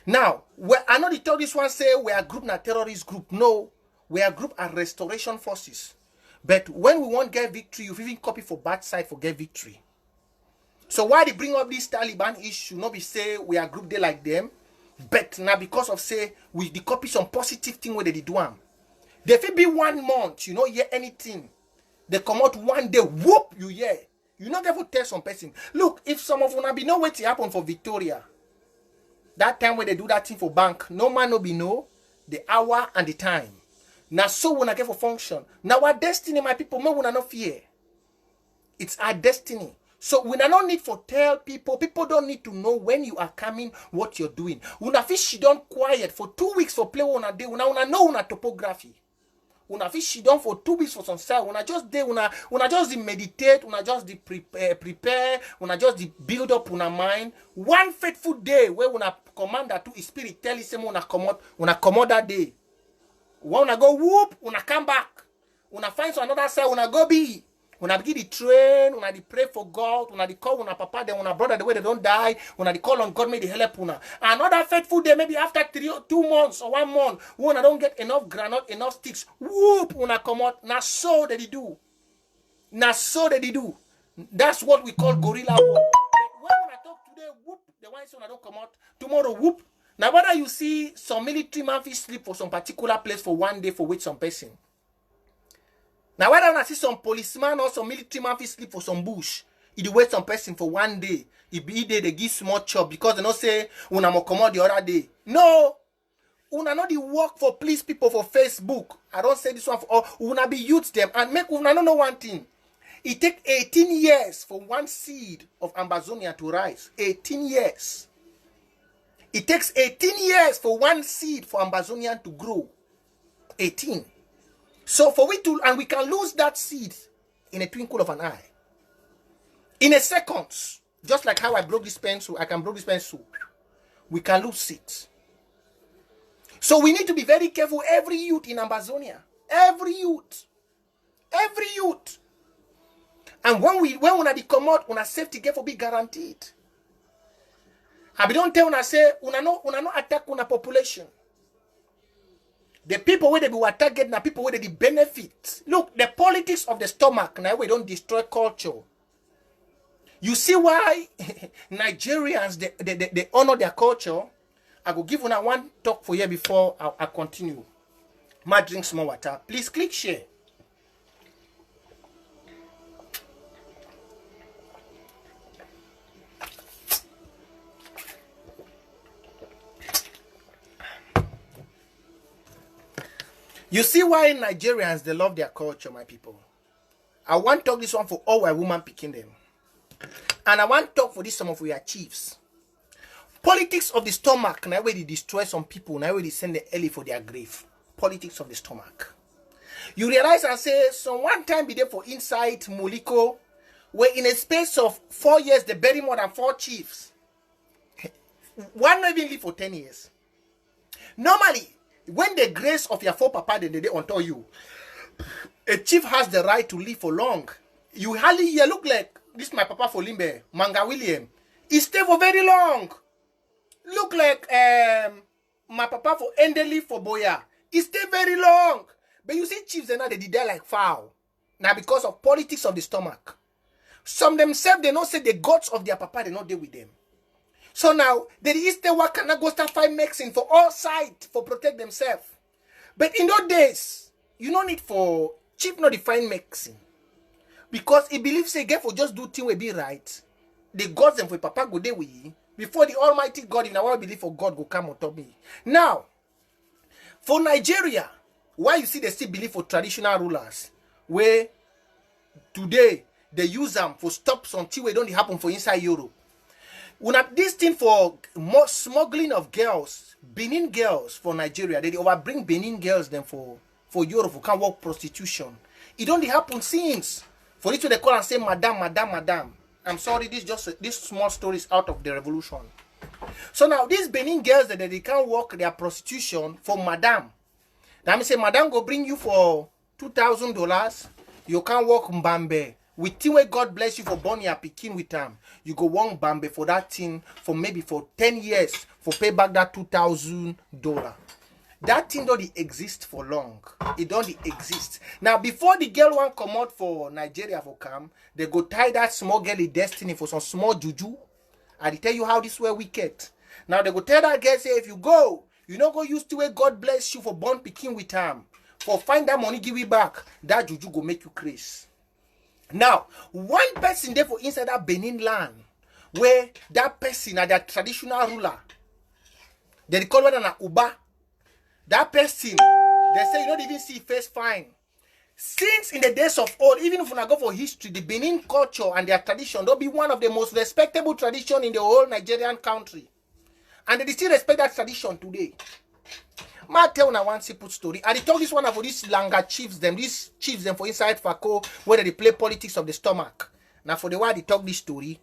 Now, I know they tell this one say we are group not terrorist group. No. We are group are restoration forces. But when we want get victory, you even copy for bad side for get victory. So why they bring up this Taliban issue? Not be say we are group they like them. But now because of say we the copy some positive thing where they do them. They feel be 1 month, you know, hear anything. They come out one day, whoop, you hear. You not get to tell some person. Look, if some of you be know what happen for Victoria, that time when they do that thing for bank, no man no be know the hour and the time. Now so when I get for function. Now our destiny, my people, no one not fear. It's our destiny. So we don't need for tell people. People don't need to know when you are coming, what you're doing. Una fish she don't quiet for 2 weeks for play on a day. Una know una topography. Una fish she done for 2 weeks for some side. Una just day, una just meditate, una just prepare, una just build up una mind. One faithful day where una command that to spirit tell you say una come out that day. When una go whoop, una come back. Una find some another side, una go be. Una begin the train, una the pray for God, una the call una papa, then una brother the way they don't die, una the call on God, may they help una. Another faithful day, maybe after 2 months or 1 month, when I don't get enough granite, enough sticks, whoop, una come out. Now so they do. Now so they do. That's what we call guerrilla war. But when I talk today, whoop, the one so I don't come out. Tomorrow, whoop. Now whether you see some military man fit sleep for some particular place for 1 day for which some person. Now, whether I see some policeman or some military man fit sleep for some bush, it wait some person for 1 day. It be day they give small chop because they don't say una mo come out the other day. No, una not the work for please people for Facebook. I don't say this one for una be youth them and make una know one thing. It take 18 years for one seed of Ambazonia to rise. 18 years. It takes 18 years for one seed for Ambazonian to grow. 18. So for we to, and we can lose that seed in a twinkle of an eye. In a second, just like how I broke this pencil, I can break this pencil. We can lose it. So we need to be very careful, every youth in Ambazonia. Every youth. Every youth. And when we come out, una safety get for be guaranteed. I don't tell una say, una no attack una population. The people where they be target na people where they benefit. Look, the politics of the stomach now we don't destroy culture. You see why Nigerians they honor their culture. I will give una one talk for you before I continue. Ma drink some water. Please click share. You see why Nigerians, they love their culture, my people. I want to talk this one for all our women picking them. And I want to talk for this some of our chiefs. Politics of the stomach, now where they destroy some people, now where they send the early for their grave. Politics of the stomach. You realize and say, so one time be there for inside Moliko, where in a space of 4 years, they bury more than 4 chiefs. One not even live for 10 years. Normally, when the grace of your four-papa they unto you, a chief has the right to live for long. You hardly hear, look like, this my papa for Limbe, Manga William. He stay for very long. Look like my papa for Endeli for Boya. He stay very long. But you see chiefs, they did die like fowl. Now because of politics of the stomach. Some themselves, they not say the gods of their papa, they not deal with them. So now, the Eastern work cannot go start fight mixing for all sides for protect themselves. But in those days, you don't need for chief not define mixing. Because he believes say get for just do thing will be right. The gods and for papa go there with you. Before the Almighty God, if I want to believe for God, go come on top me. Now, for Nigeria, why you see they still believe for traditional rulers, where today they use them for stop something where don't happen for inside Europe. When this thing for more smuggling of girls, Benin girls for Nigeria, they overbring Benin girls then for Europe who can work prostitution. It don't happen since. For it to they call and say, Madam, Madam, Madam. I'm sorry, this small story is out of the revolution. So now these Benin girls that they can't work their prostitution for Madam. That means say Madam go bring you for $2,000. You can't work Mbambe. With thing where God bless you for born your pikin with them. You go one Mbambe for that thing for maybe for 10 years for pay back that $2,000. That thing don't exist for long. It don't exist. Now, before the girl want come out for Nigeria for come, they go tie that small girl in destiny for some small juju. I tell you how this were wicked. Now, they go tell that girl, say, if you go, you not go use the way God bless you for born picking with him. For find that money, give it back. That juju go make you crazy. Now, one person there for inside that Benin land, where that person are that traditional ruler, they call it an Uba. That person, they say you don't even see face fine. Since in the days of old, even if you go for history, the Benin culture and their tradition, they'll be one of the most respectable tradition in the whole Nigerian country. And they still respect that tradition today. Ma tell una one simple story. And they talk this one for these Langa chiefs, these chiefs them for inside Fako, where they play politics of the stomach. Now for the while they talk this story.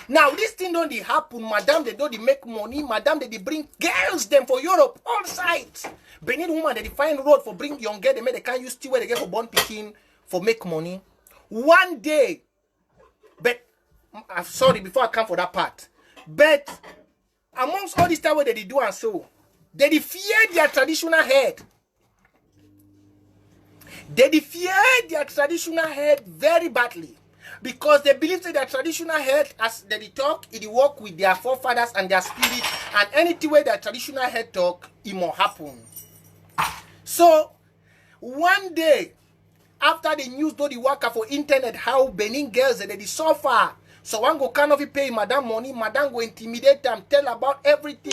Now this thing don't happen, madam. They don't make money, madam. They bring girls them for Europe, all sides. Benin woman they find road for bring young girl. They can't use still where they get for born picking for make money. One day, but I'm sorry before I come for that part. But amongst all this time where they do and so, they fear their traditional head. They fear their traditional head very badly. Because they believe that their traditional head, as they talk, it work with their forefathers and their spirit, and anything where their traditional head talk, it will happen. So, one day, after the news do the worker for internet, how Benin girls they suffer. So one go kind of pay madam money, madam go intimidate them, tell about everything.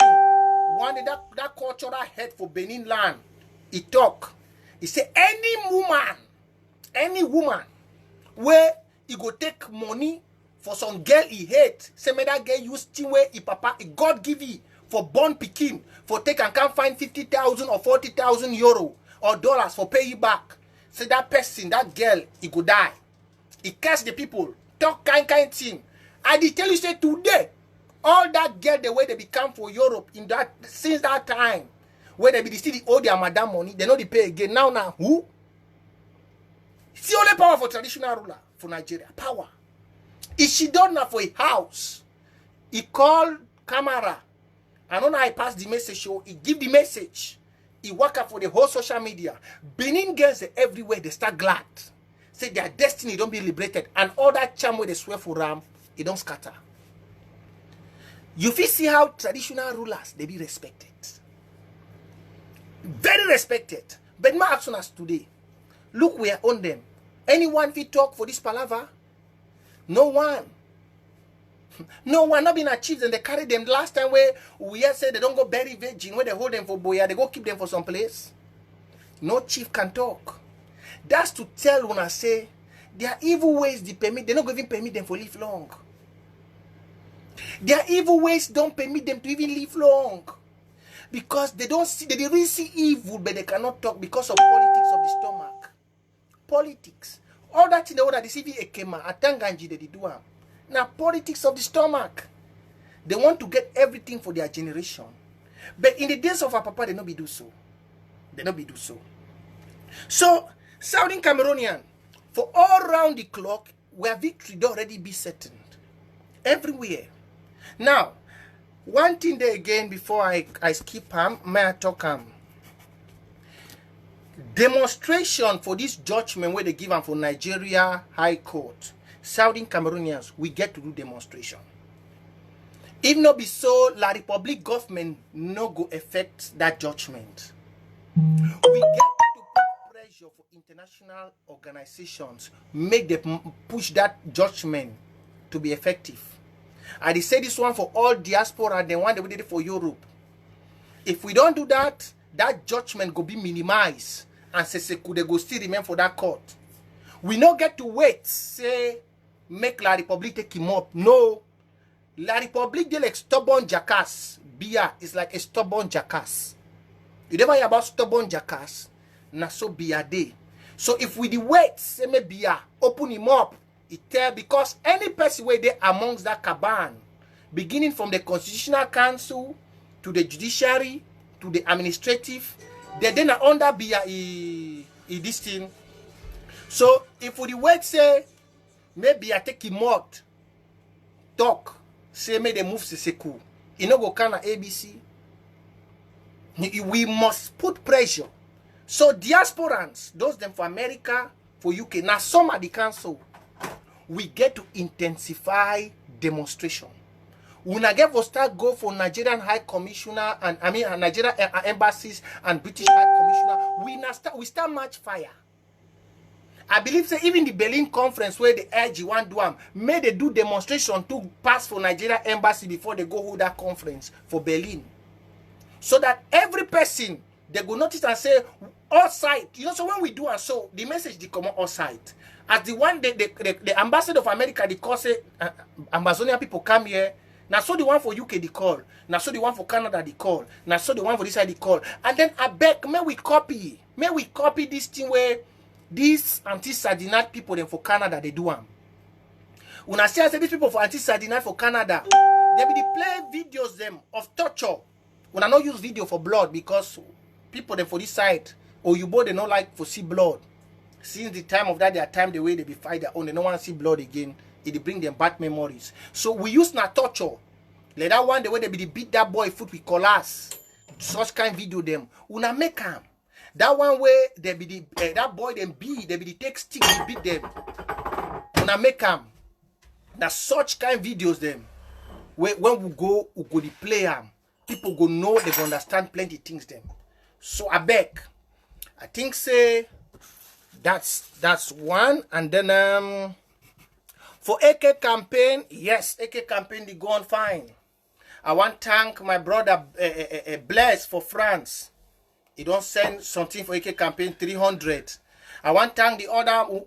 One day that cultural head for Benin land, he talk. He say any woman, where he go take money for some girl he hate. Say me that girl use thing where he papa, he God give you for born pikin, for take and can't find 50,000 or 40,000 euro or dollars for pay you back. Say that person, that girl, he go die. He curse the people, talk kind thing. I did tell you say today, all that girl the way they become for Europe in that since that time, where they be still owe their madam money, they know they pay again. Now who? It's the only power for traditional ruler for Nigeria. Power. If she done now for a house, he called camera. I don't know how I pass the message show. He give the message. He work out for the whole social media. Benin girls everywhere, they start glad. Say their destiny don't be liberated. And all that charm where they swear for Ram, it don't scatter. You feel see how traditional rulers, they be respected. Very respected. But my action as today, look we are on them. Anyone fit talk for this palaver? No one. No one not been achieved and they carry them last time where we had said they don't go bury virgin where they hold them for Boya, they go keep them for some place. No chief can talk. That's to tell when I say their evil ways they permit, they not even permit them for live long. Their evil ways don't permit them to even live long. Because they don't see, they really see evil, but they cannot talk because of politics of the stomach. Politics. All that in the order, they see Ekema, Atanganji, they do. Now, politics of the stomach. They want to get everything for their generation. But in the days of our papa, they not be do so. They not be do so. So, Southern Cameroonian, for all round the clock, where victory already be certain. Everywhere. Now, one thing there again before I skip may I talk demonstration for this judgment where they give them for Nigeria High Court. Southern Cameroonians, we get to do demonstration. If not be so, La Republic government no go affect that judgment. We get to put pressure for international organizations, make them push that judgment to be effective. I say this one for all diaspora, the one that we did it for Europe. If we don't do that, that judgment go be minimized, and say could they go still remain for that court. We not get to wait, say make La Republic take him up. No. La Republic de like stubborn jackass. Biya is like a stubborn jackass. You never hear about stubborn jackass? Na so Biya day. So if we the wait, say me Biya, open him up. It tell because any person where they amongst that cabal, beginning from the Constitutional Council to the judiciary to the administrative, they then are under Biya this thing. So if we the wait say maybe I take him out, talk. Say me they move Seseku. You know go kana ABC. We must put pressure. So diasporans, those them for America, for UK, now some at the council, we get to intensify demonstration. We not get to start go for Nigerian High Commissioner and Nigerian embassies and British High Commissioner. We start much fire. I believe say even the Berlin conference where the AG one do may they do demonstration to pass for Nigeria embassy before they go hold that conference for Berlin. So that every person they go notice and say outside. You know, so when we do and so the message they come outside. As the one the ambassador of America they call say Ambazonian people come here. Now so the one for UK they call. Now so the one for Canada they call. Now so the one for this side they call. And then I beg may we copy this thing where these anti-Sardinate people them for Canada they do them. When I say these people for anti-Sardinate for Canada, they be play videos them of torture. When I not use video for blood because people them for this side or you both they not like for see blood. Since the time of that their time the way they be fight their own, they don't want to see blood again. It bring them bad memories. So we use na torture. Like that one the way they be beat that boy foot with collars. Such kind video them. Una make them. That one way they be the that boy them they be the take stick to beat them. Una make them. That such kind videos them. When we go the play them. People go know they go understand plenty things them. So I beg. I think say that's one. And then for AK campaign, yes, AK campaign they go on fine. I want to thank my brother Blaise for France. He don't send something for AK campaign 300. I want to thank the other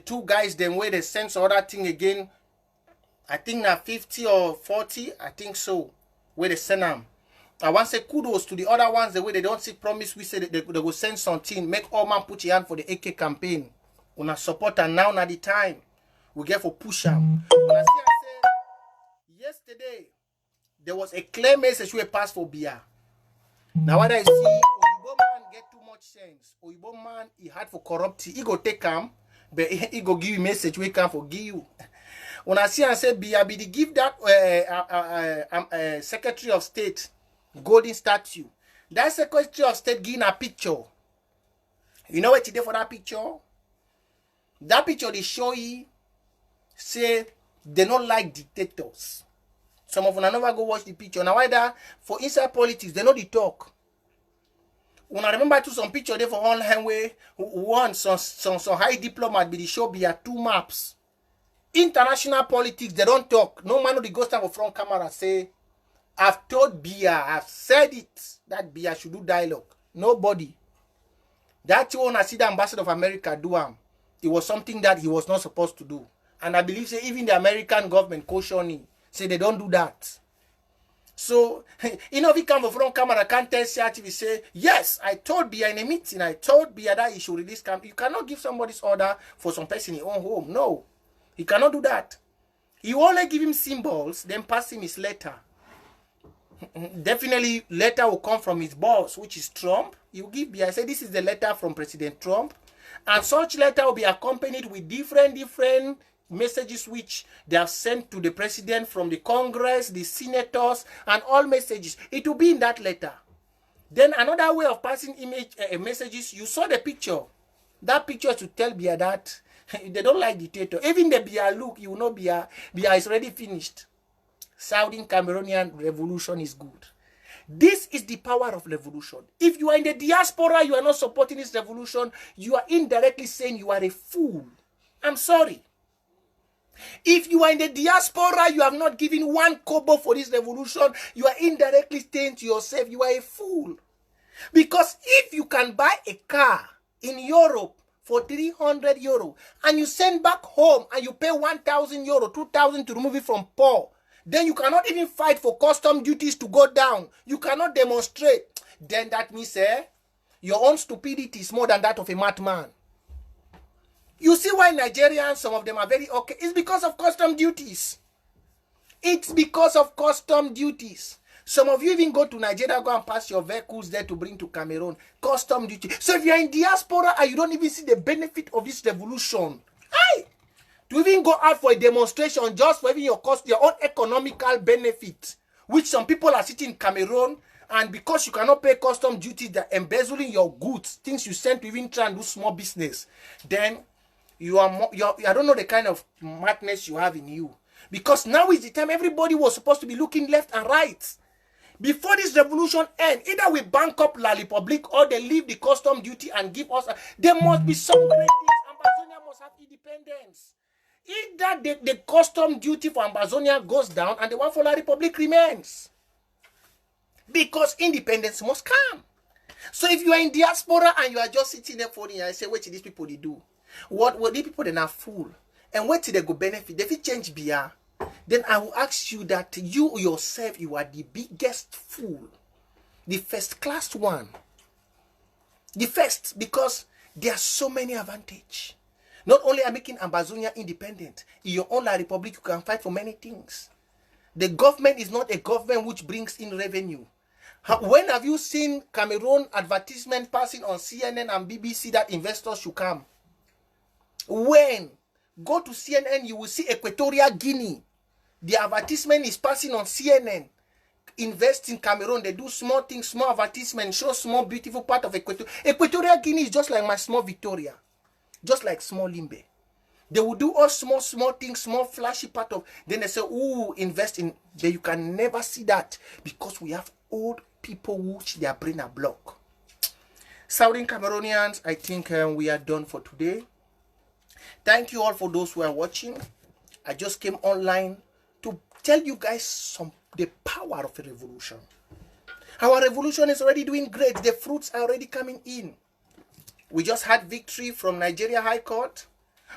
two guys them where they send some other thing again. I think now 50 or 40, I think so. Where they send them. I want to say kudos to the other ones the way they don't see promise. We say that they will send something. Make all man put your hand for the AK campaign. Una support and now not the time. We get for push them. When I say yesterday there was a clear message we passed for Biya. Now what I see, Oyibo man get too much sense. Oyibo man he had for corrupt. He go take him, but he go give you message we can for give you. When I see and say Biya be the give that Secretary of State golden statue. That Secretary of State giving a picture. You know what he did for that picture? That picture they show you say they don't like dictators. Some of them never go watch the picture. Now why that for inside politics they know the talk. When I remember to some picture there for online way one some high diplomat be the show be at 2 maps. International politics they don't talk. No man of the go stand for front camera say I've told Biya, I've said it that Biya should do dialogue. Nobody. That's when I see the ambassador of America do it was something that he was not supposed to do. And I believe say even the American government cautioning say they don't do that. So, if he come from camera, can't tell CRTV, say, yes, I told Biya in a meeting, I told Biya that he should release camp. You cannot give somebody's order for some person in his own home. No, he cannot do that. You only give him symbols, then pass him his letter. Definitely, letter will come from his boss, which is Trump. You give Biya, say, this is the letter from President Trump. And such letter will be accompanied with different messages which they have sent to the president from the Congress, the senators, and all messages. It will be in that letter. Then another way of passing messages, you saw the picture. That picture to tell Biya that they don't like dictator. Even the Biya look, you know Biya is already finished. Saudi Cameroonian revolution is good. This is the power of revolution. If you are in the diaspora, you are not supporting this revolution, you are indirectly saying you are a fool. I'm sorry. If you are in the diaspora, you have not given one kobo for this revolution, you are indirectly saying to yourself, you are a fool. Because if you can buy a car in Europe for 300 euro and you send back home and you pay 1,000 euro, 2,000 to remove it from poor, then you cannot even fight for custom duties to go down. You cannot demonstrate. Then that means your own stupidity is more than that of a madman. You see why Nigerians, some of them are very okay. It's because of custom duties. It's because of custom duties. Some of you even go to Nigeria, go and pass your vehicles there to bring to Cameroon. Custom duty. So if you are in diaspora and you don't even see the benefit of this revolution, to even go out for a demonstration just for even your own economical benefit, which some people are sitting in Cameroon, and because you cannot pay custom duty, they're embezzling your goods, things you send to even try and do small business, then I don't know the kind of madness you have in you. Because now is the time everybody was supposed to be looking left and right. Before this revolution ends, either we bank up La Republic or they leave the custom duty and give us. There must be some great things. Ambazonia must have independence. Either the custom duty for Ambazonia goes down and the one for La Republic remains. Because independence must come. So if you are in diaspora and you are just sitting there for and say, what these people they do? What these people they not fool? And what they go benefit? If it change Biya, then I will ask you that you yourself, you are the biggest fool. The first class one. The first, because there are so many advantages. Not only are making Ambazonia independent, in your own La Republic, you can fight for many things. The government is not a government which brings in revenue. When have you seen Cameroon advertisement passing on CNN and BBC that investors should come? When? Go to CNN, you will see Equatorial Guinea. The advertisement is passing on CNN. Invest in Cameroon. They do small things, small advertisement, show small beautiful part of Equatorial Guinea is just like my small Victoria. Just like small Limbe. They will do all small things, small flashy part of. Then they say, ooh, invest in. Then you can never see that because we have old people which their brain are blocked. Southern Cameroonians, I think we are done for today. Thank you all for those who are watching. I just came online to tell you guys the power of a revolution. Our revolution is already doing great. The fruits are already coming in. We just had victory from Nigeria High Court.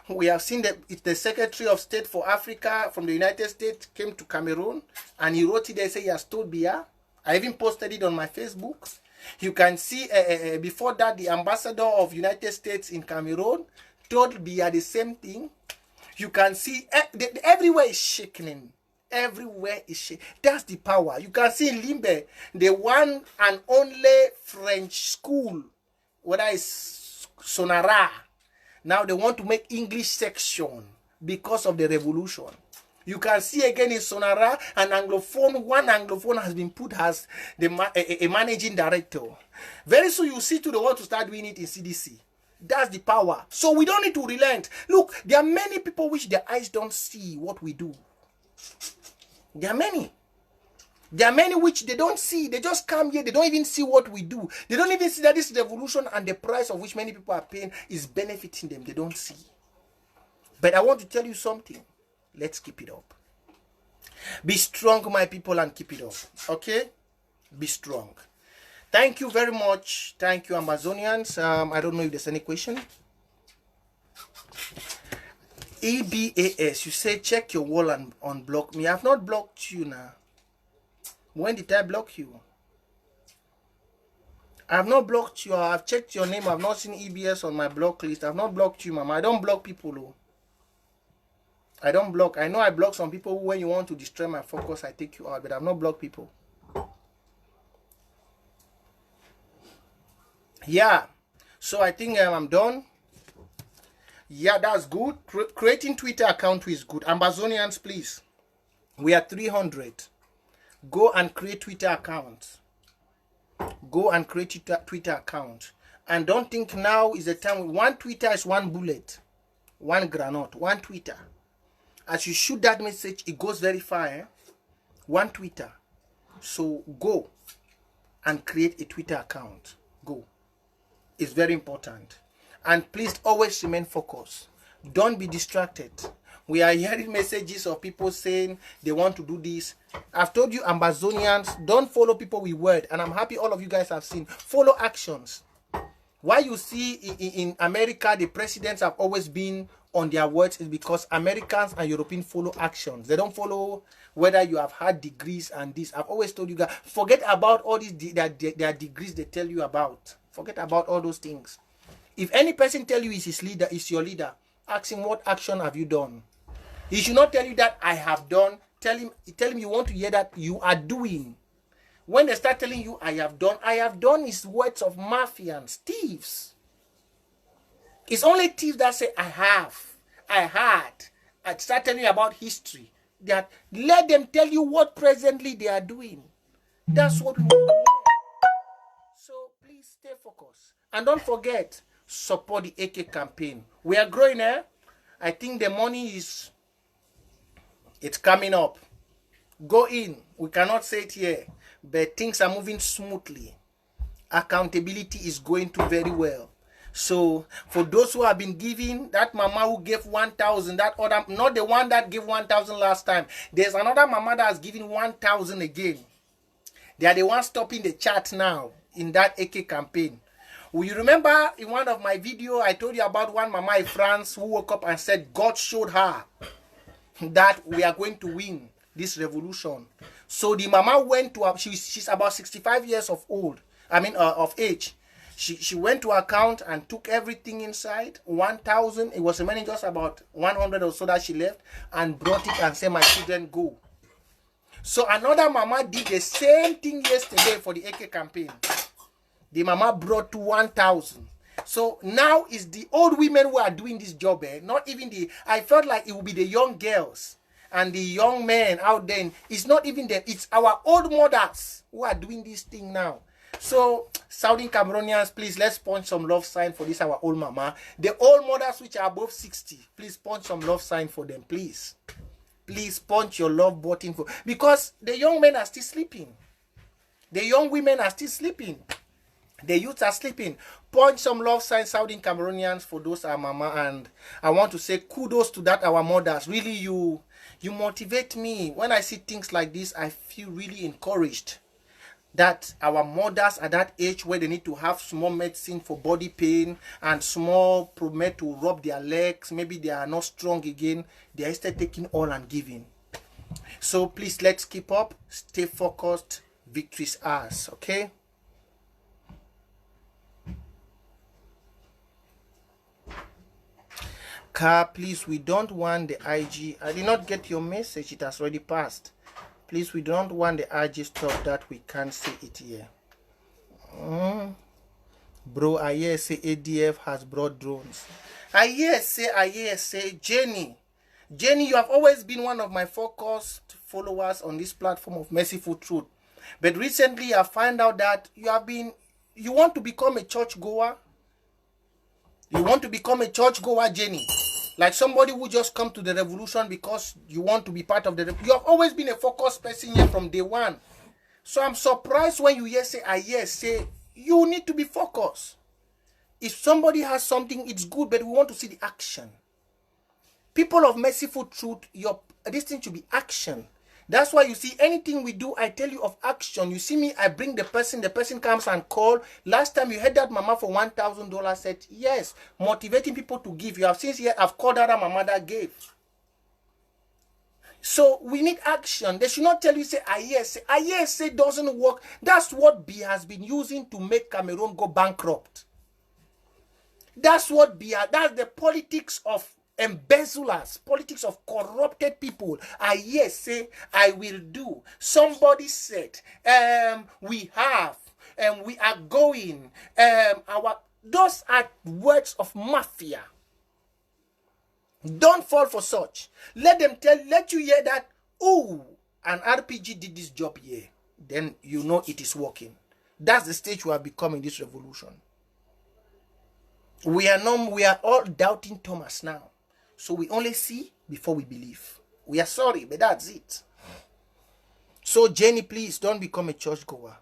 We have seen that the Secretary of State for Africa from the United States came to Cameroon and he wrote it there, say he has told Biya. I even posted it on my Facebook. You can see before that the ambassador of United States in Cameroon told Biya the same thing. You can see everywhere is shaking. Everywhere is shaking. That's the power. You can see in Limbe, the one and only French school, whether it's Sonara. Now they want to make English section because of the revolution. You can see again in Sonara, one Anglophone has been put as a managing director. Very soon you see to the world to start doing it in CDC. That's the power. So we don't need to relent. Look, there are many people which their eyes don't see what we do. There are many. There are many which they don't see. They just come here. They don't even see what we do. They don't even see that this revolution and the price of which many people are paying is benefiting them. They don't see. But I want to tell you something. Let's keep it up. Be strong, my people, and keep it up. Okay? Be strong. Thank you very much. Thank you, Ambazonians. I don't know if there's any question. EBAS, you say check your wall and unblock me. I have not blocked you now. When did I block you? I have not blocked you. I've checked your name. I've not seen EBS on my block list. I've not blocked you, mama. I don't block people, oh. I don't block. I know I block some people who, when you want to destroy my focus, I take you out, but I've not blocked people. Yeah. So I think I'm done. Yeah, that's good. Creating Twitter account is good. Ambazonians, please. We are 300. Go and create Twitter accounts. Go and create a Twitter account. And don't think now is the time. One Twitter is one bullet. One granite. One Twitter. As you shoot that message, it goes very far. Eh? One Twitter. So go and create a Twitter account. Go. It's very important. And please always remain focused. Don't be distracted. We are hearing messages of people saying they want to do this. I've told you, Ambazonians, don't follow people with word. And I'm happy all of you guys have seen. Follow actions. Why you see in America, the presidents have always been on their words is because Americans and Europeans follow actions. They don't follow whether you have had degrees and this. I've always told you guys, forget about all these their degrees they tell you about. Forget about all those things. If any person tell you is his leader, is your leader, ask him what action have you done. He should not tell you that I have done. Tell him you want to hear that you are doing. When they start telling you I have done is words of mafians, thieves. It's only thieves that say I had. I start telling you about history. That let them tell you what presently they are doing. That's what we want to hear. So please stay focused. And don't forget, support the AK campaign. We are growing, eh? I think the money it's coming up. Go in. We cannot say it here, but things are moving smoothly. Accountability is going to very well. So for those who have been giving, that mama who gave 1,000, that other, not the one that gave 1,000 last time. There's another mama that has given 1,000 again. They are the ones stopping the chat now in that AK campaign. Will you remember in one of my videos, I told you about one mama in France who woke up and said God showed her that we are going to win this revolution. So the mama went to, she's about 65 years of age. She went to her account and took everything inside, 1,000. It was remaining just about 100 or so that she left, and brought it and said, my children, go. So another mama did the same thing yesterday for the AK campaign. The mama brought to 1,000. So now it's the old women who are doing this job. Not even I felt like it would be the young girls and the young men out there. It's not even them. It's our old mothers who are doing this thing now. So Southern Cameroonians, please, let's punch some love sign for this, our old mama. The old mothers which are above 60, please punch some love sign for them, please. Please punch your love button for, because the young men are still sleeping. The young women are still sleeping. The youths are sleeping. Punch some love sign, Southern Cameroonians, for those our mama. And I want to say kudos to that, our mothers. Really, you motivate me. When I see things like this, I feel really encouraged. That our mothers at that age where they need to have small medicine for body pain and small med to rub their legs, maybe they are not strong again, they are instead taking all and giving. So please, let's keep up, stay focused, victory's ours, okay? CARR, please, we don't want the IG. I did not get your message, it has already passed. Please, we don't want the IG stuff that we can't see it here. Bro, I hear say ADF has brought drones. I hear say Jenny, you have always been one of my focused followers on this platform of Merciful Truth. But recently I find out that you want to become a church goer. You want to become a church goer, Jenny. Like somebody who just come to the revolution because you want to be part of the revolution. You have always been a focused person here from day one. So I'm surprised when you say you need to be focused. If somebody has something, it's good, but we want to see the action. People of Merciful Truth, this thing should be action. That's why you see anything we do, I tell you of action. You see me, I bring the person comes and call. Last time you heard that mama for $1,000 said, yes, motivating people to give. You have seen here, I've called that mama that gave. So we need action. They should not tell you, say, say doesn't work. That's what Biya has been using to make Cameroon go bankrupt. That's what Biya, that's the politics of embezzlers, politics of corrupted people. Say, I will do. Somebody said, we have, we are going, those are words of mafia. Don't fall for such. Let you hear that, oh, an RPG did this job here. Then you know it is working. That's the stage we have become in this revolution. We are all doubting Thomas now. So we only see before we believe. We are sorry, but that's it. So Jenny, please don't become a churchgoer.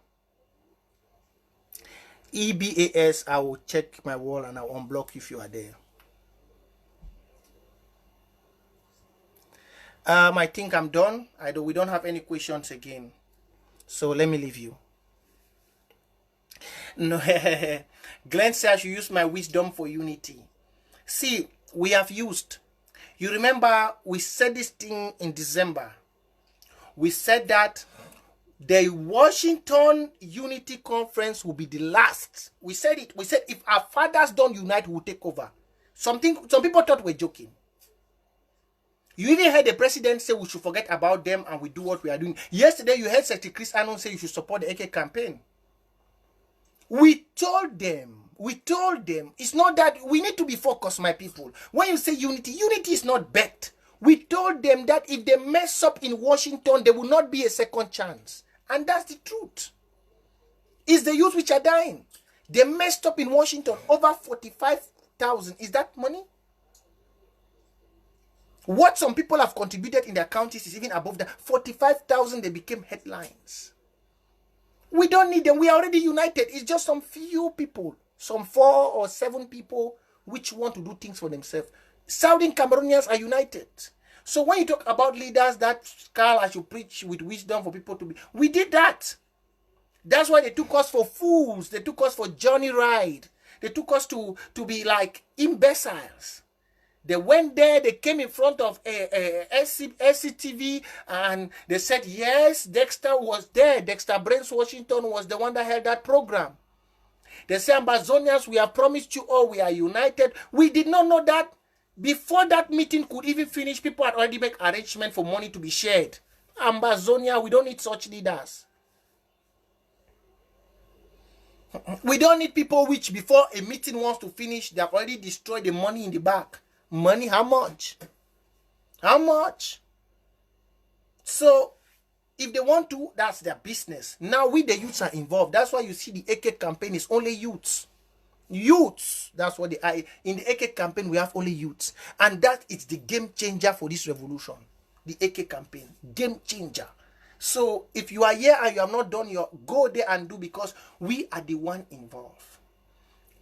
EBAS, I will check my wall and I'll unblock you if you are there. I think I'm done. We don't have any questions again. So let me leave you. No, Glenn says I should use my wisdom for unity. See, we have used. You remember we said this thing in December. We said that the Washington Unity Conference will be the last. We said it. We said if our fathers don't unite, we'll take over. Some people thought we're joking. You even heard the president say we should forget about them and we do what we are doing. Yesterday, you heard Secretary Chris Anon say you should support the AK campaign. We told them, it's not that we need to be focused, my people. When you say unity, unity is not bet. We told them that if they mess up in Washington, there will not be a second chance. And that's the truth. It's the youth which are dying. They messed up in Washington, over 45,000. Is that money? What some people have contributed in their counties is even above that. 45,000, they became headlines. We don't need them. We are already united. It's just some few people, some 4 or 7 people which want to do things for themselves. Southern Cameroonians are united. So when you talk about leaders that Carl, I should preach with wisdom for people to be, we did that. That's why they took us for fools. They took us for Johnny Ride. They took us to be like imbeciles. They went there, they came in front of SCTV and they said, yes, Dexter was there. Dexter Brains Washington was the one that held that program. They said, Ambazonians, we have promised you all we are united. We did not know that. Before that meeting could even finish, people had already made arrangement for money to be shared. Ambazonia, we don't need such leaders. We don't need people which before a meeting wants to finish, they have already destroyed the money in the back. Money, how much? How much? So, if they want to, that's their business. Now, we the youths are involved. That's why you see the AK campaign is only youths. Youths, that's what they are. In the AK campaign, we have only youths. And that is the game changer for this revolution. The AK campaign, game changer. So, if you are here and you have not done your, go there and do, because we are the one involved.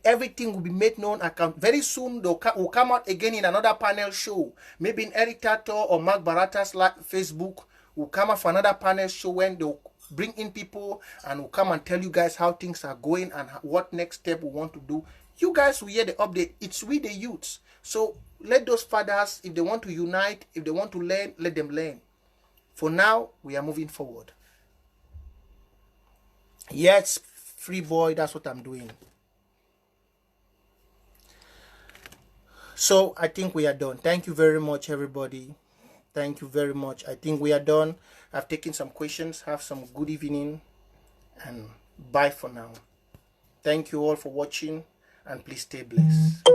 Everything will be made known. Very soon, will come out again in another panel show. Maybe in Eric Tato or Mark Barata's Facebook. Will come out for another panel show when they'll bring in people and will come and tell you guys how things are going and what next step we want to do. You guys will hear the update. It's we the youths. So let those fathers, if they want to unite, if they want to learn, let them learn. For now, we are moving forward. Yes, free boy, that's what I'm doing. So I think we are done. Thank you very much, everybody. Thank you very much. I think we are done. I've taken some questions. Have some good evening and bye for now. Thank you all for watching and please stay blessed.